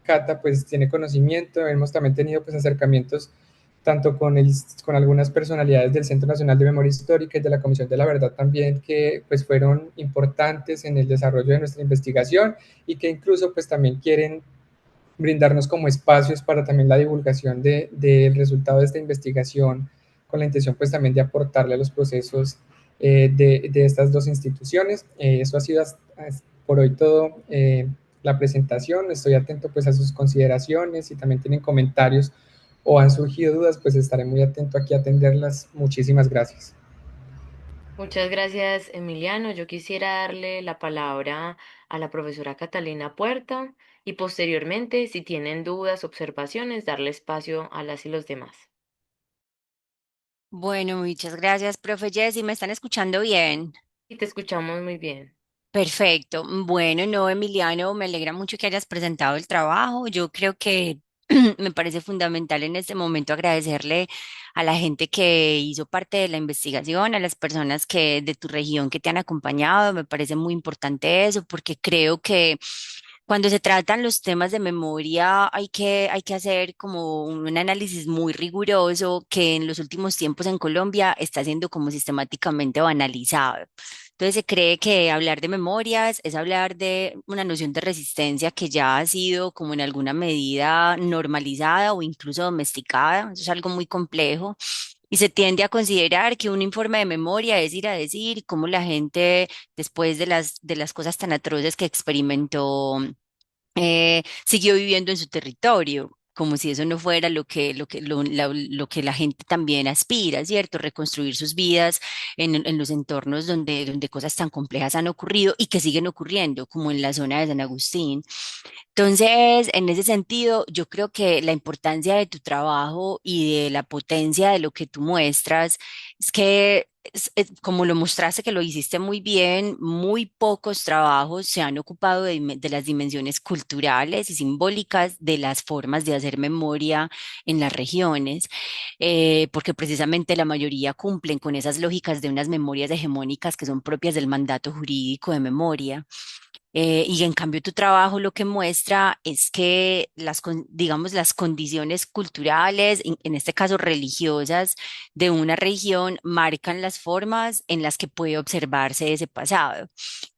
Cata, pues tiene conocimiento, hemos también tenido pues acercamientos tanto con algunas personalidades del Centro Nacional de Memoria Histórica y de la Comisión de la Verdad también, que pues fueron importantes en el desarrollo de nuestra investigación y que incluso pues también quieren brindarnos como espacios para también la divulgación del resultado de esta investigación, con la intención pues también de aportarle a los procesos de estas dos instituciones. Eso ha sido por hoy todo la presentación. Estoy atento pues a sus consideraciones. Si también tienen comentarios o han surgido dudas, pues estaré muy atento aquí a atenderlas. Muchísimas gracias. Muchas gracias, Emiliano. Yo quisiera darle la palabra a la profesora Catalina Puerta y posteriormente, si tienen dudas, observaciones, darle espacio a las y los demás. Bueno, muchas gracias, profe Jessy. ¿Me están escuchando bien? Y te escuchamos muy bien. Perfecto. Bueno, no, Emiliano, me alegra mucho que hayas presentado el trabajo. Yo creo que me parece fundamental en este momento agradecerle a la gente que hizo parte de la investigación, a las personas que de tu región que te han acompañado. Me parece muy importante eso porque creo que cuando se tratan los temas de memoria hay que hacer como un análisis muy riguroso que en los últimos tiempos en Colombia está siendo como sistemáticamente banalizado. Entonces se cree que hablar de memorias es hablar de una noción de resistencia que ya ha sido como en alguna medida normalizada o incluso domesticada. Eso es algo muy complejo. Y se tiende a considerar que un informe de memoria es ir a decir cómo la gente, después de las cosas tan atroces que experimentó, siguió viviendo en su territorio, como si eso no fuera lo que la gente también aspira, ¿cierto? Reconstruir sus vidas en los entornos donde cosas tan complejas han ocurrido y que siguen ocurriendo, como en la zona de San Agustín. Entonces, en ese sentido, yo creo que la importancia de tu trabajo y de la potencia de lo que tú muestras es que, como lo mostraste que lo hiciste muy bien, muy pocos trabajos se han ocupado de las dimensiones culturales y simbólicas de las formas de hacer memoria en las regiones, porque precisamente la mayoría cumplen con esas lógicas de unas memorias hegemónicas que son propias del mandato jurídico de memoria. Y en cambio tu trabajo lo que muestra es que digamos, las condiciones culturales, en este caso religiosas, de una región marcan las formas en las que puede observarse ese pasado.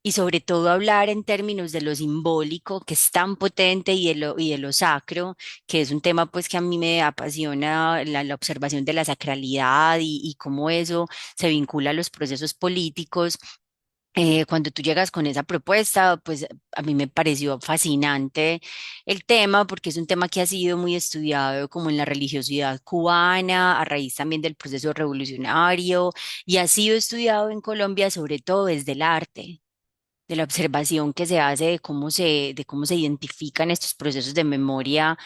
Y sobre todo hablar en términos de lo simbólico, que es tan potente, y de lo sacro, que es un tema pues que a mí me apasiona, la observación de la sacralidad y cómo eso se vincula a los procesos políticos. Cuando tú llegas con esa propuesta, pues a mí me pareció fascinante el tema, porque es un tema que ha sido muy estudiado como en la religiosidad cubana, a raíz también del proceso revolucionario, y ha sido estudiado en Colombia sobre todo desde el arte, de la observación que se hace de cómo se identifican estos procesos de memoria,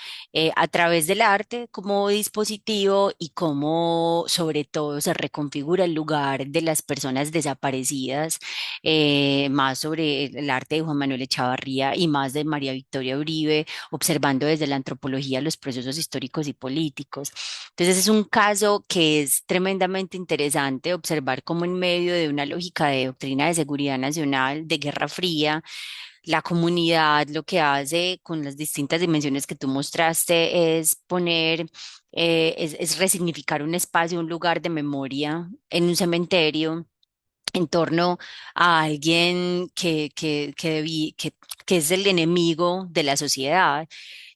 a través del arte como dispositivo y cómo sobre todo se reconfigura el lugar de las personas desaparecidas, más sobre el arte de Juan Manuel Echavarría y más de María Victoria Uribe, observando desde la antropología los procesos históricos y políticos. Entonces es un caso que es tremendamente interesante observar cómo en medio de una lógica de doctrina de seguridad nacional, de Guerra Fría, La comunidad lo que hace con las distintas dimensiones que tú mostraste es poner, es resignificar un espacio, un lugar de memoria en un cementerio en torno a alguien que es el enemigo de la sociedad.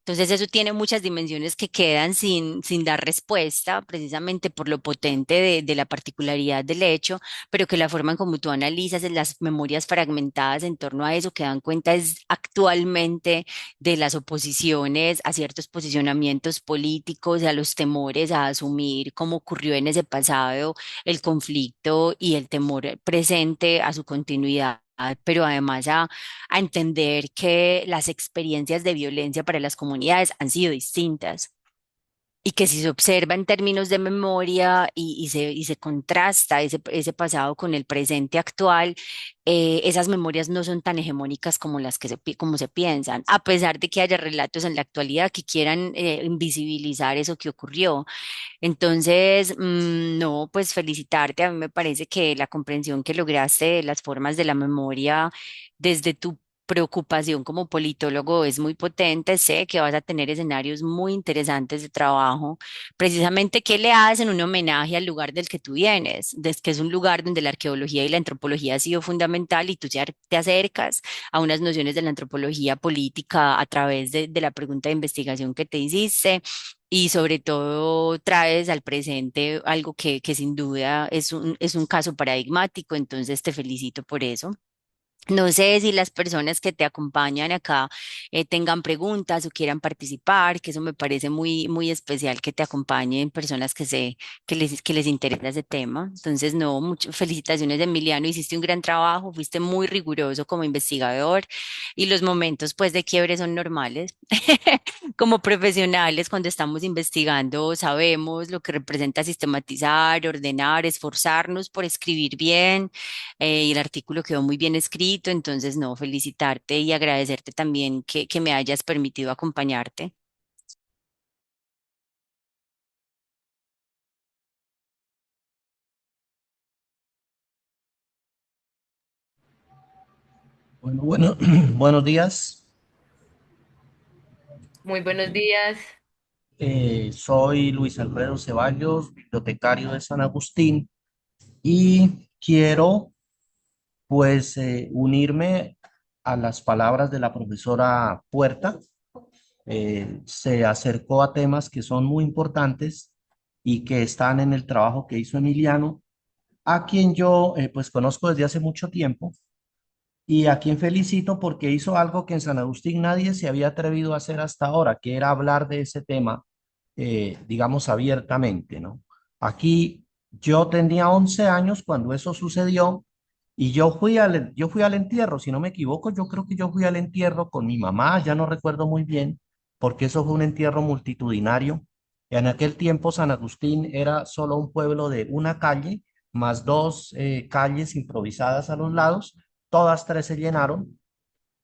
Entonces eso tiene muchas dimensiones que quedan sin dar respuesta, precisamente por lo potente de la particularidad del hecho, pero que la forma en como tú analizas en las memorias fragmentadas en torno a eso que dan cuenta es actualmente de las oposiciones a ciertos posicionamientos políticos, a los temores a asumir cómo ocurrió en ese pasado el conflicto y el temor presente a su continuidad, pero además a entender que las experiencias de violencia para las comunidades han sido distintas y que si se observa en términos de memoria y se contrasta ese pasado con el presente actual, esas memorias no son tan hegemónicas como como se piensan, a pesar de que haya relatos en la actualidad que quieran invisibilizar eso que ocurrió. Entonces, no, pues felicitarte. A mí me parece que la comprensión que lograste de las formas de la memoria desde tu preocupación como politólogo es muy potente. Sé que vas a tener escenarios muy interesantes de trabajo. Precisamente, ¿qué le hacen un homenaje al lugar del que tú vienes? Que es un lugar donde la arqueología y la antropología ha sido fundamental y tú te acercas a unas nociones de la antropología política a través de la pregunta de investigación que te hiciste y sobre todo traes al presente algo que sin duda es un caso paradigmático, entonces te felicito por eso. No sé si las personas que te acompañan acá tengan preguntas o quieran participar, que eso me parece muy especial que te acompañen personas que les interesa ese tema. Entonces, no, muchas felicitaciones, Emiliano, hiciste un gran trabajo, fuiste muy riguroso como investigador y los momentos pues de quiebre son normales. Como profesionales, cuando estamos investigando, sabemos lo que representa sistematizar, ordenar, esforzarnos por escribir bien y el artículo quedó muy bien escrito, entonces no, felicitarte y agradecerte también que me hayas permitido acompañarte. Bueno, buenos días. Muy buenos días. Soy Luis Alfredo Ceballos, bibliotecario de San Agustín, y quiero unirme a las palabras de la profesora Puerta. Se acercó a temas que son muy importantes y que están en el trabajo que hizo Emiliano, a quien yo conozco desde hace mucho tiempo y a quien felicito porque hizo algo que en San Agustín nadie se había atrevido a hacer hasta ahora, que era hablar de ese tema, digamos, abiertamente, ¿no? Aquí yo tenía 11 años cuando eso sucedió y yo fui al entierro, si no me equivoco, yo creo que yo fui al entierro con mi mamá, ya no recuerdo muy bien, porque eso fue un entierro multitudinario. En aquel tiempo San Agustín era solo un pueblo de una calle, más dos calles improvisadas a los lados, todas tres se llenaron.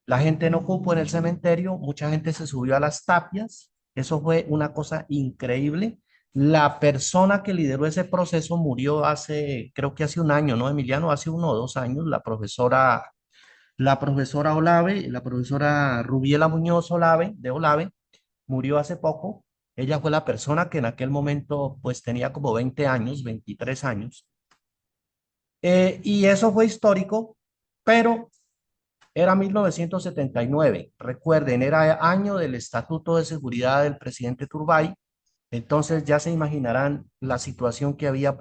La gente no cupo en el cementerio, mucha gente se subió a las tapias. Eso fue una cosa increíble. La persona que lideró ese proceso murió hace, creo que hace un año, ¿no, Emiliano? Hace 1 o 2 años, la profesora Olave, la profesora Rubiela Muñoz Olave, de Olave, murió hace poco. Ella fue la persona que en aquel momento pues tenía como 20 años, 23 años. Y eso fue histórico, pero era 1979. Recuerden, era año del Estatuto de Seguridad del presidente Turbay. Entonces ya se imaginarán la situación que había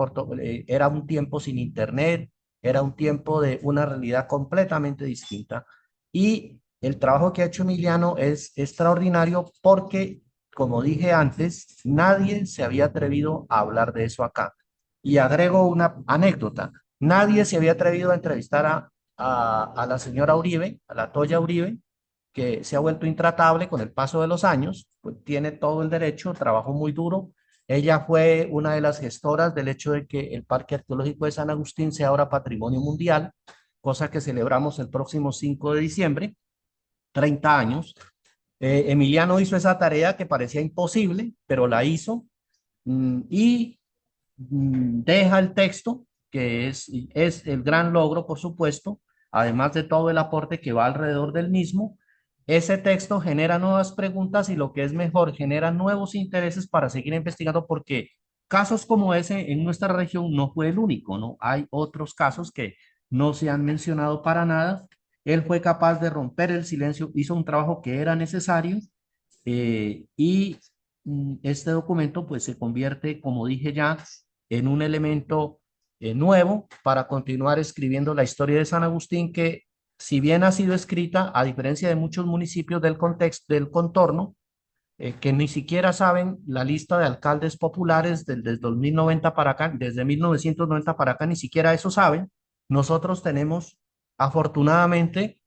era un tiempo sin internet, era un tiempo de una realidad completamente distinta. Y el trabajo que ha hecho Emiliano es extraordinario porque, como dije antes, nadie se había atrevido a hablar de eso acá. Y agrego una anécdota. Nadie se había atrevido a entrevistar a la señora Uribe, a la Toya Uribe, que se ha vuelto intratable con el paso de los años, pues tiene todo el derecho, trabajó muy duro. Ella fue una de las gestoras del hecho de que el Parque Arqueológico de San Agustín sea ahora Patrimonio Mundial, cosa que celebramos el próximo 5 de diciembre, 30 años. Emiliano hizo esa tarea que parecía imposible, pero la hizo y deja el texto, que es el gran logro, por supuesto, además de todo el aporte que va alrededor del mismo, ese texto genera nuevas preguntas y lo que es mejor, genera nuevos intereses para seguir investigando porque casos como ese en nuestra región no fue el único, ¿no? Hay otros casos que no se han mencionado para nada. Él fue capaz de romper el silencio, hizo un trabajo que era necesario y este documento pues se convierte, como dije ya, en un elemento nuevo para continuar escribiendo la historia de San Agustín que si bien ha sido escrita, a diferencia de muchos municipios del contexto, del contorno, que ni siquiera saben la lista de alcaldes populares desde 2090 para acá, desde 1990 para acá, ni siquiera eso saben. Nosotros tenemos, afortunadamente,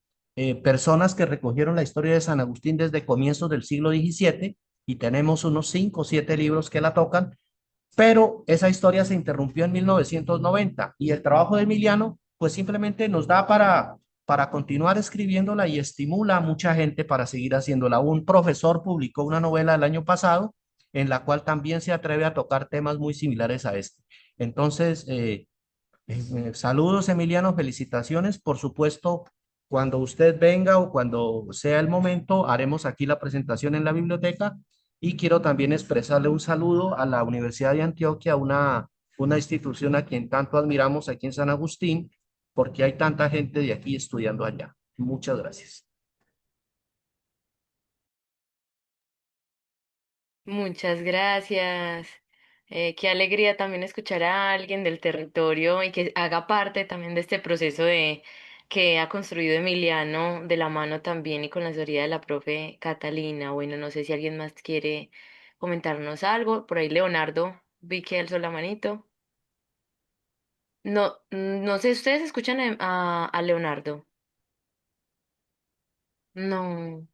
personas que recogieron la historia de San Agustín desde comienzos del siglo XVII y tenemos unos 5 o 7 libros que la tocan, pero esa historia se interrumpió en 1990 y el trabajo de Emiliano pues simplemente nos da para continuar escribiéndola y estimula a mucha gente para seguir haciéndola. Un profesor publicó una novela el año pasado en la cual también se atreve a tocar temas muy similares a este. Entonces, saludos Emiliano, felicitaciones. Por supuesto, cuando usted venga o cuando sea el momento, haremos aquí la presentación en la biblioteca y quiero también expresarle un saludo a la Universidad de Antioquia, una institución a quien tanto admiramos aquí en San Agustín, porque hay tanta gente de aquí estudiando allá. Muchas gracias. Muchas gracias. Qué alegría también escuchar a alguien del territorio y que haga parte también de este proceso de que ha construido Emiliano de la mano también y con la asesoría de la profe Catalina. Bueno, no sé si alguien más quiere comentarnos algo. Por ahí Leonardo, vi que alzó la manito. No, no sé, ¿ustedes escuchan a Leonardo? No.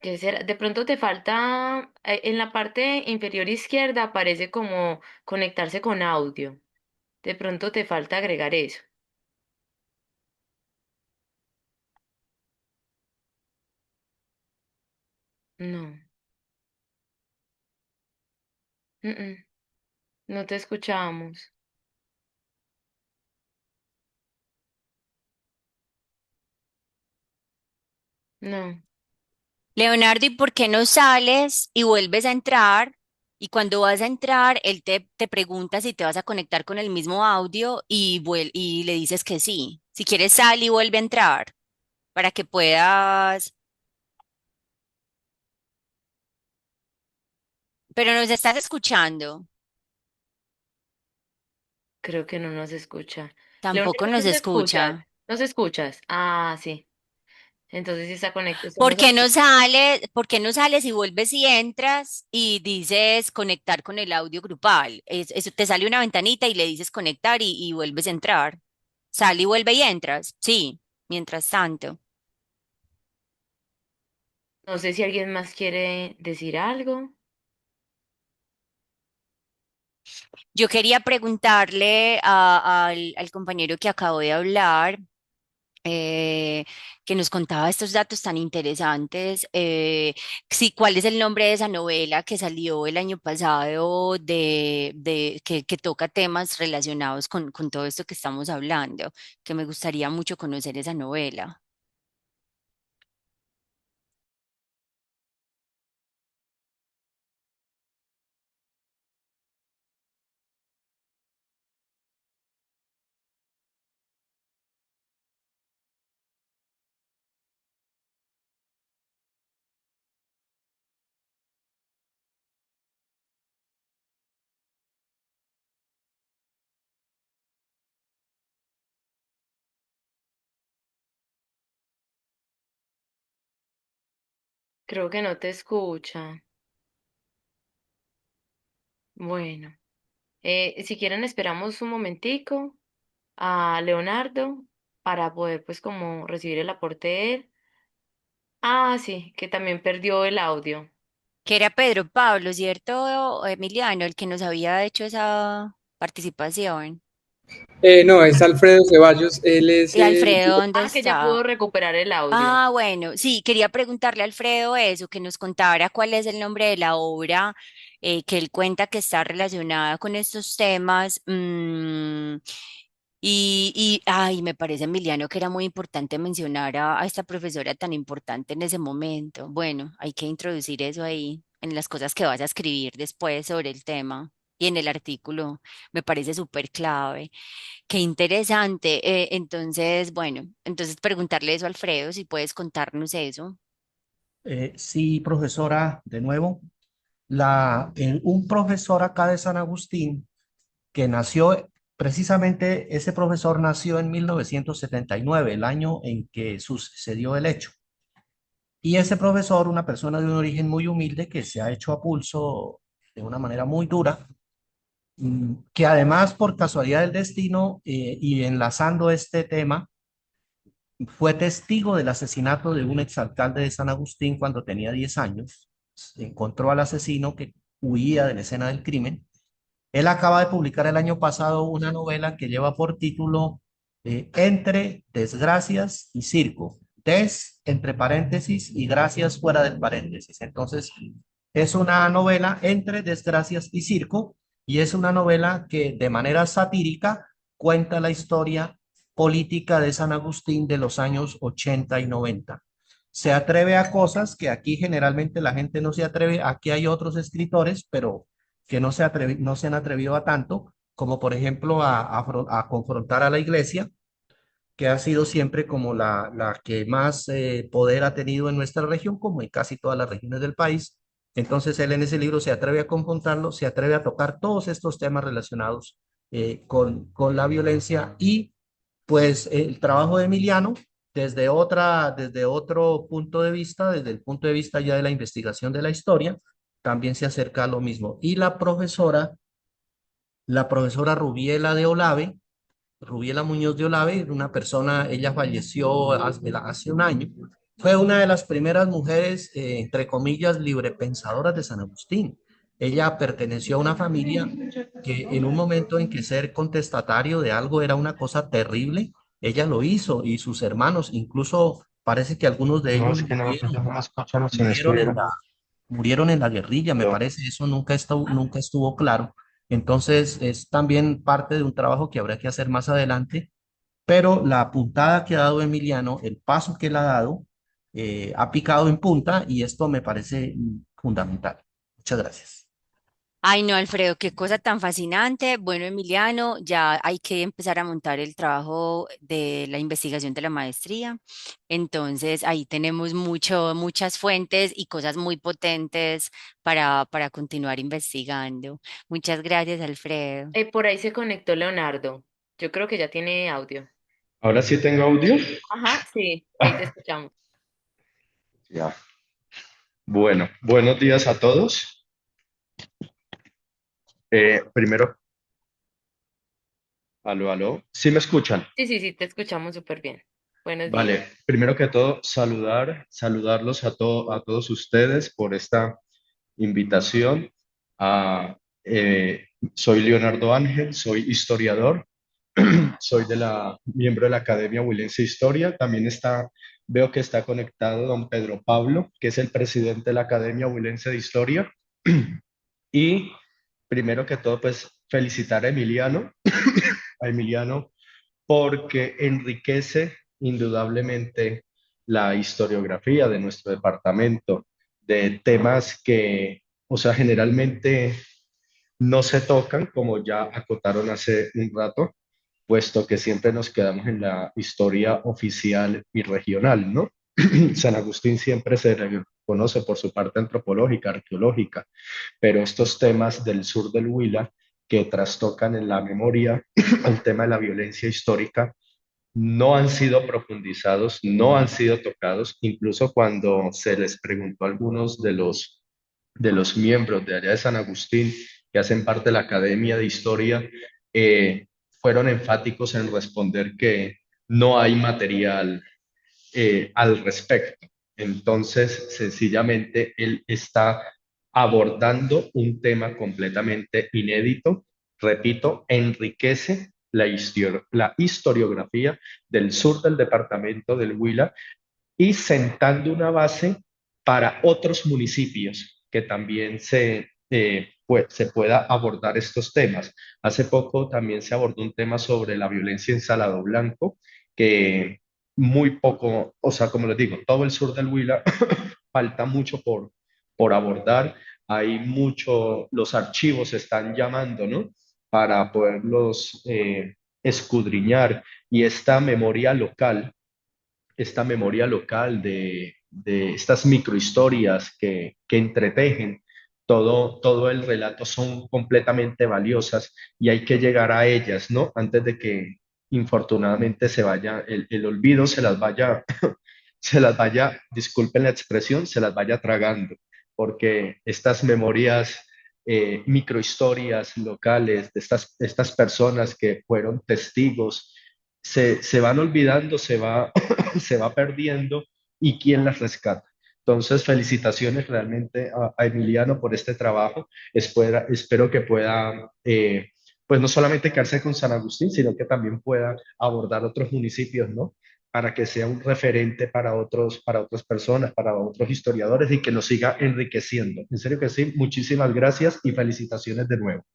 ¿Qué será? De pronto te falta, en la parte inferior izquierda aparece como conectarse con audio. De pronto te falta agregar eso. No, mm, mm, no te escuchamos. No, Leonardo, ¿y por qué no sales y vuelves a entrar? Y cuando vas a entrar, él te pregunta si te vas a conectar con el mismo audio y, y le dices que sí. Si quieres, sal y vuelve a entrar para que puedas. Pero nos estás escuchando. creo que no nos escucha. Tampoco Leonardo, ¿tú nos nos escuchas? escucha. ¿Nos escuchas? Ah, sí. Entonces sí está conectado. ¿Por qué no sales? ¿Por qué no sales y vuelves y entras y dices conectar con el audio grupal? Eso te sale una ventanita y le dices conectar y vuelves a entrar. Sale y vuelve y entras. Sí, mientras tanto. No sé si alguien más quiere decir algo. Yo quería preguntarle al compañero que acabo de hablar, eh, que nos contaba estos datos tan interesantes, sí, ¿cuál es el nombre de esa novela que salió el año pasado que toca temas relacionados con todo esto que estamos hablando? Que me gustaría mucho conocer esa novela. Creo que no te escucha. Bueno, si quieren esperamos un momentico a Leonardo para poder pues como recibir el aporte de él. Ah, sí, que también perdió el audio. Que era Pedro Pablo, ¿cierto, Emiliano, el que nos había hecho esa participación? No, es Alfredo Ceballos, él es ¿Y Alfredo dónde Ah, que ya pudo está? recuperar el audio. Ah, bueno, sí, quería preguntarle a Alfredo eso, que nos contara cuál es el nombre de la obra que él cuenta que está relacionada con estos temas. Ay, me parece, Emiliano, que era muy importante mencionar a esta profesora tan importante en ese momento. Bueno, hay que introducir eso ahí en las cosas que vas a escribir después sobre el tema y en el artículo. Me parece súper clave. Qué interesante. Entonces, bueno, entonces preguntarle eso a Alfredo, si puedes contarnos eso. Sí, profesora, de nuevo, un profesor acá de San Agustín que nació, precisamente ese profesor nació en 1979, el año en que sucedió el hecho. Y ese profesor, una persona de un origen muy humilde que se ha hecho a pulso de una manera muy dura, que además por casualidad del destino y enlazando este tema, fue testigo del asesinato de un exalcalde de San Agustín cuando tenía 10 años. Encontró al asesino que huía de la escena del crimen. Él acaba de publicar el año pasado una novela que lleva por título Entre desgracias y circo. Entre paréntesis y gracias fuera del paréntesis. Entonces, es una novela entre desgracias y circo y es una novela que de manera satírica cuenta la historia política de San Agustín de los años 80 y 90. Se atreve a cosas que aquí generalmente la gente no se atreve. Aquí hay otros escritores, pero que no se han atrevido a tanto, como por ejemplo a confrontar a la iglesia, que ha sido siempre como la que más poder ha tenido en nuestra región, como en casi todas las regiones del país. Entonces él en ese libro se atreve a confrontarlo, se atreve a tocar todos estos temas relacionados con la violencia y pues el trabajo de Emiliano desde otro punto de vista, desde el punto de vista ya de la investigación de la historia, también se acerca a lo mismo. Y la profesora Rubiela Muñoz de Olave, una persona, ella falleció hace un año, fue una de las primeras mujeres, entre comillas, librepensadoras de San Agustín. Ella perteneció a una familia que en un momento en que ser contestatario de algo era una cosa terrible, ella lo hizo y sus hermanos, incluso parece que algunos de No, ellos es que no, no me escuchan si no murieron en estuvieron. murieron en la guerrilla, me Yo. parece, eso nunca estuvo claro. Entonces, es también parte de un trabajo que habrá que hacer más adelante, pero la puntada que ha dado Emiliano, el paso que él ha dado, ha picado en punta y esto me parece fundamental. Muchas gracias. Ay, no, Alfredo, qué cosa tan fascinante. Bueno, Emiliano, ya hay que empezar a montar el trabajo de la investigación de la maestría. Entonces, ahí tenemos muchas fuentes y cosas muy potentes para continuar investigando. Muchas gracias, Alfredo. Por ahí se conectó Leonardo. Yo creo que ya tiene audio. Ahora sí tengo audio. Ajá, sí, ahí te escuchamos. Ya. Bueno, buenos días a todos. Primero, aló, aló. ¿Sí me escuchan? Sí, sí, sí, te escuchamos súper bien. Buenos días. Vale, primero que todo, saludarlos a todos ustedes por esta invitación. A, soy Leonardo Ángel, soy historiador, soy miembro de la Academia Huilense de Historia. También veo que está conectado don Pedro Pablo, que es el presidente de la Academia Huilense de Historia. Y primero que todo, pues felicitar a Emiliano porque enriquece indudablemente la historiografía de nuestro departamento, de temas que, o sea, generalmente no se tocan, como ya acotaron hace un rato, puesto que siempre nos quedamos en la historia oficial y regional, ¿no? San Agustín siempre se conoce por su parte antropológica, arqueológica, pero estos temas del sur del Huila que trastocan en la memoria el tema de la violencia histórica no han sido profundizados, no han sido tocados, incluso cuando se les preguntó a algunos de los miembros de allá de San Agustín que hacen parte de la Academia de Historia, fueron enfáticos en responder que no hay material al respecto. Entonces, sencillamente, él está abordando un tema completamente inédito, repito, enriquece la historiografía del sur del departamento del Huila y sentando una base para otros municipios que también pues, se pueda abordar estos temas. Hace poco también se abordó un tema sobre la violencia en Salado Blanco, que muy poco, o sea, como les digo, todo el sur del Huila falta mucho por abordar. Hay mucho, los archivos se están llamando, ¿no? Para poderlos escudriñar y esta memoria local de estas microhistorias que entretejen todo el relato son completamente valiosas y hay que llegar a ellas, ¿no? Antes de que infortunadamente se vaya, el olvido se las vaya, se las vaya, disculpen la expresión, se las vaya tragando, porque estas memorias, microhistorias locales de estas personas que fueron testigos, se van olvidando, se va perdiendo y quién las rescata. Entonces, felicitaciones realmente a Emiliano por este trabajo. Espero que pueda, pues no solamente quedarse con San Agustín, sino que también pueda abordar otros municipios, ¿no? Para que sea un referente para otras personas, para otros historiadores y que nos siga enriqueciendo. En serio que sí, muchísimas gracias y felicitaciones de nuevo.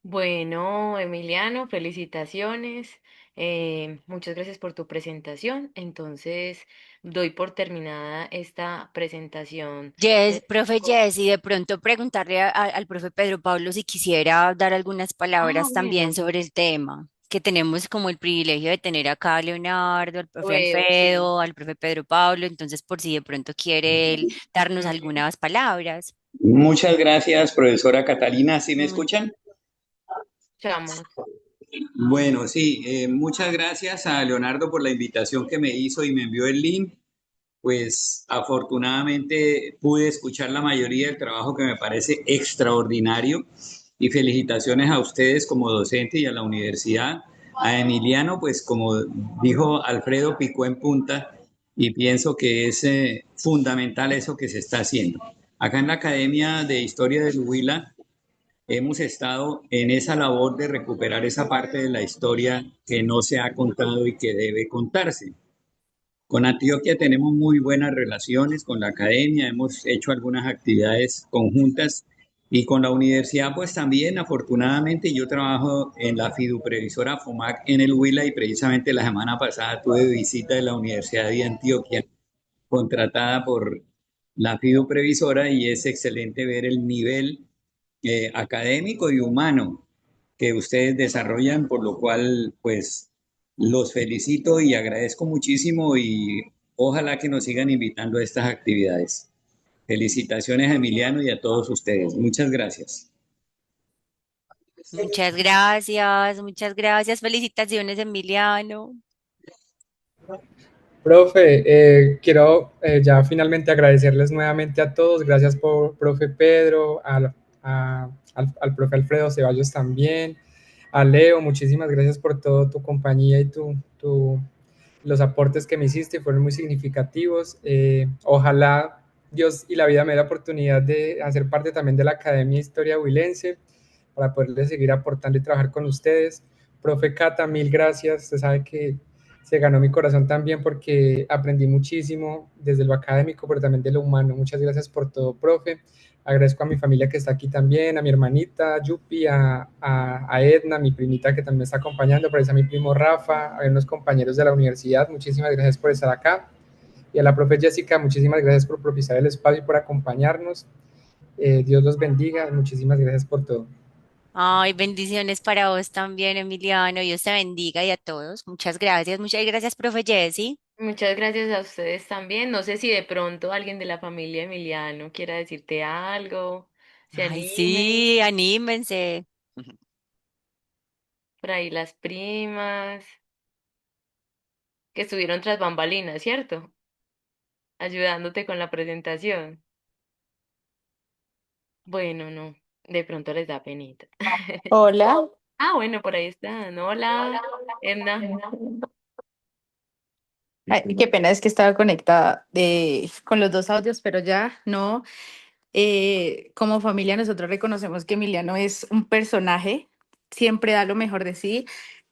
Bueno, Emiliano, felicitaciones. Muchas gracias por tu presentación. Entonces, doy por terminada esta presentación. Profe Jess, y de pronto preguntarle al profe Pedro Pablo si quisiera dar algunas Ah, palabras también bueno, sobre el tema, que tenemos como el privilegio de tener acá a Leonardo, al profe sí. Alfredo, al profe Pedro Pablo, entonces por si de pronto quiere él darnos Ujú. algunas palabras. Muchas gracias, profesora Catalina. ¿Sí me Mm, escuchan? Chamos. Bueno, sí, muchas gracias a Leonardo por la invitación que me hizo y me envió el link. Pues afortunadamente pude escuchar la mayoría del trabajo que me parece extraordinario y felicitaciones a ustedes como docente y a la universidad. A Emiliano, pues como dijo Alfredo, picó en punta y pienso que es fundamental eso que se está haciendo. Acá en la Academia de Historia del Huila hemos estado en esa labor de recuperar esa parte de la historia que no se ha contado y que debe contarse. Con Antioquia tenemos muy buenas relaciones con la academia, hemos hecho algunas actividades conjuntas y con la universidad pues también afortunadamente yo trabajo en la fiduprevisora FOMAC en el Huila y precisamente la semana pasada tuve visita de la Universidad de Antioquia contratada por la fiduprevisora y es excelente ver el nivel académico y humano que ustedes desarrollan, por lo cual, pues, los felicito y agradezco muchísimo y ojalá que nos sigan invitando a estas actividades. Felicitaciones a Emiliano y a todos ustedes. Muchas gracias. muchas gracias, felicitaciones, Emiliano. Profe, quiero ya finalmente agradecerles nuevamente a todos. Gracias por profe Pedro, al profe Alfredo Ceballos también, a Leo, muchísimas gracias por toda tu compañía y los aportes que me hiciste, fueron muy significativos. Ojalá Dios y la vida me dé la oportunidad de hacer parte también de la Academia de Historia Huilense para poderles seguir aportando y trabajar con ustedes. Profe Cata, mil gracias. Usted sabe que se ganó mi corazón también porque aprendí muchísimo desde lo académico, pero también de lo humano. Muchas gracias por todo, profe. Agradezco a mi familia que está aquí también, a mi hermanita Yupi, a Edna, mi primita que también me está acompañando, por eso a mi primo Rafa, a unos compañeros de la universidad. Muchísimas gracias por estar acá. Y a la profe Jessica, muchísimas gracias por propiciar el espacio y por acompañarnos. Dios los bendiga. Muchísimas gracias por todo. Ay, bendiciones para vos también, Emiliano. Dios te bendiga y a todos. Muchas gracias, profe Jessy. Muchas gracias a ustedes también. No sé si de pronto alguien de la familia Emiliano quiera decirte algo, se Ay, anime, sí, anímense. por ahí las primas, que estuvieron tras bambalinas, ¿cierto? Ayudándote con la presentación. Bueno, no, de pronto les da penita. Hola. Ah, bueno, por ahí están. Hola, Edna. Ay, qué pena, es que estaba conectada con los dos audios, pero ya no. Como familia, nosotros reconocemos que Emiliano es un personaje, siempre da lo mejor de sí.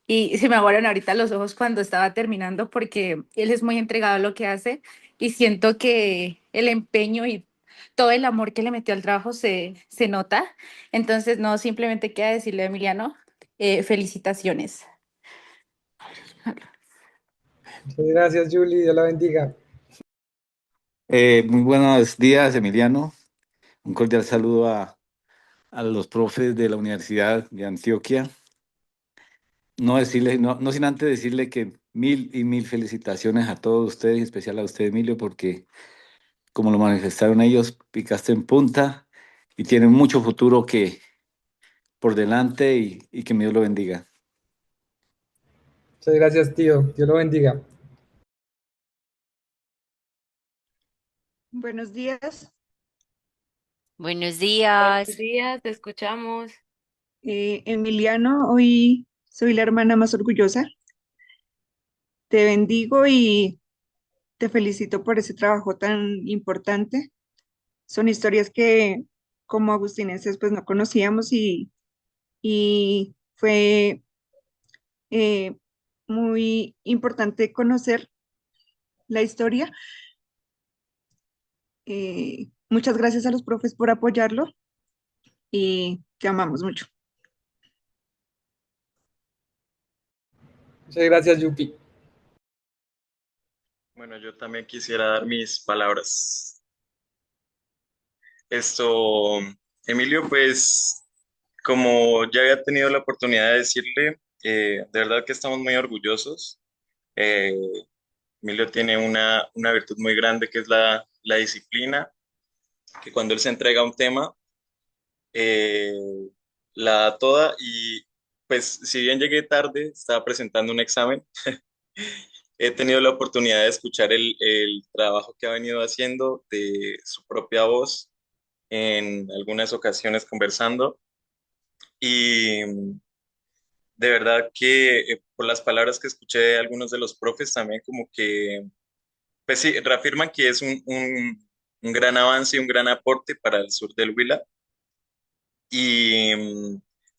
Y se me aguaron ahorita los ojos cuando estaba terminando porque él es muy entregado a lo que hace y siento que el empeño y todo el amor que le metió al trabajo se nota. Entonces, no, simplemente queda decirle a Emiliano, felicitaciones. Muchas gracias, Julie. Dios la bendiga. Muy buenos días, Emiliano. Un cordial saludo a los profes de la Universidad de Antioquia. No sin antes decirle que mil y mil felicitaciones a todos ustedes, en especial a usted, Emilio, porque como lo manifestaron ellos, picaste en punta y tienen mucho futuro que por delante y que mi Dios lo bendiga. Muchas gracias, tío. Dios lo bendiga. Buenos días. Buenos Buenos días. días, te escuchamos. Emiliano, hoy soy la hermana más orgullosa. Te bendigo y te felicito por ese trabajo tan importante. Son historias que como agustineses pues no conocíamos y fue eh, muy importante conocer la historia. Muchas gracias a los profes por apoyarlo y te amamos mucho. Muchas gracias, Yupi. Bueno, yo también quisiera dar mis palabras. Esto, Emilio, pues como ya había tenido la oportunidad de decirle, de verdad que estamos muy orgullosos. Eh, Emilio tiene una virtud muy grande que es la disciplina, que cuando él se entrega a un tema, eh, la da toda y pues si bien llegué tarde, estaba presentando un examen. He tenido la oportunidad de escuchar el trabajo que ha venido haciendo de su propia voz en algunas ocasiones conversando y de verdad que por las palabras que escuché de algunos de los profes también como que, pues sí, reafirman que es un gran avance y un gran aporte para el sur del Huila y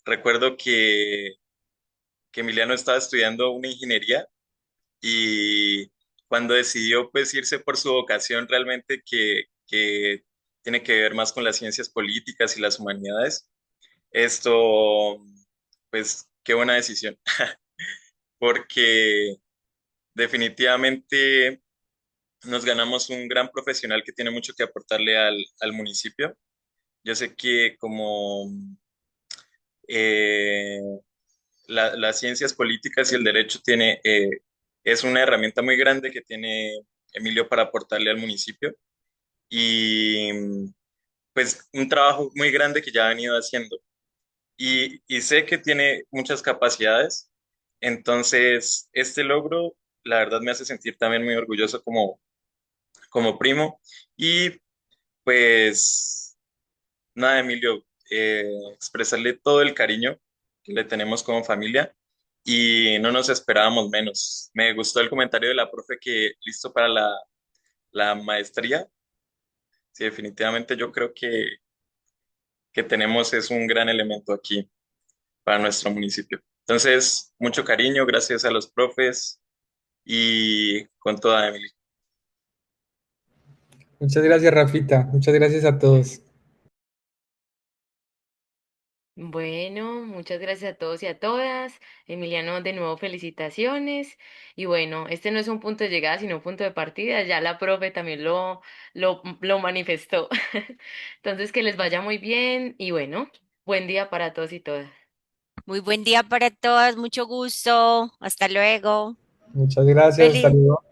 recuerdo que Emiliano estaba estudiando una ingeniería y cuando decidió pues irse por su vocación realmente que tiene que ver más con las ciencias políticas y las humanidades, esto pues qué buena decisión, porque definitivamente nos ganamos un gran profesional que tiene mucho que aportarle al municipio. Yo sé que como eh, las ciencias políticas y el derecho es una herramienta muy grande que tiene Emilio para aportarle al municipio y pues un trabajo muy grande que ya ha venido haciendo y sé que tiene muchas capacidades, entonces este logro la verdad me hace sentir también muy orgulloso como primo y pues nada, Emilio, expresarle todo el cariño que le tenemos como familia y no nos esperábamos menos. Me gustó el comentario de la profe que listo para la maestría. Sí, definitivamente yo creo que tenemos es un gran elemento aquí para nuestro municipio. Entonces, mucho cariño, gracias a los profes y con toda Emily. Muchas gracias, Rafita. Muchas gracias a todos. Bueno, muchas gracias a todos y a todas. Emiliano, de nuevo felicitaciones. Y bueno, este no es un punto de llegada, sino un punto de partida. Ya la profe también lo manifestó. Entonces, que les vaya muy bien y bueno, buen día para todos y todas. Muy buen día para todas, mucho gusto. Hasta luego. Muchas gracias. Hasta Feliz. luego.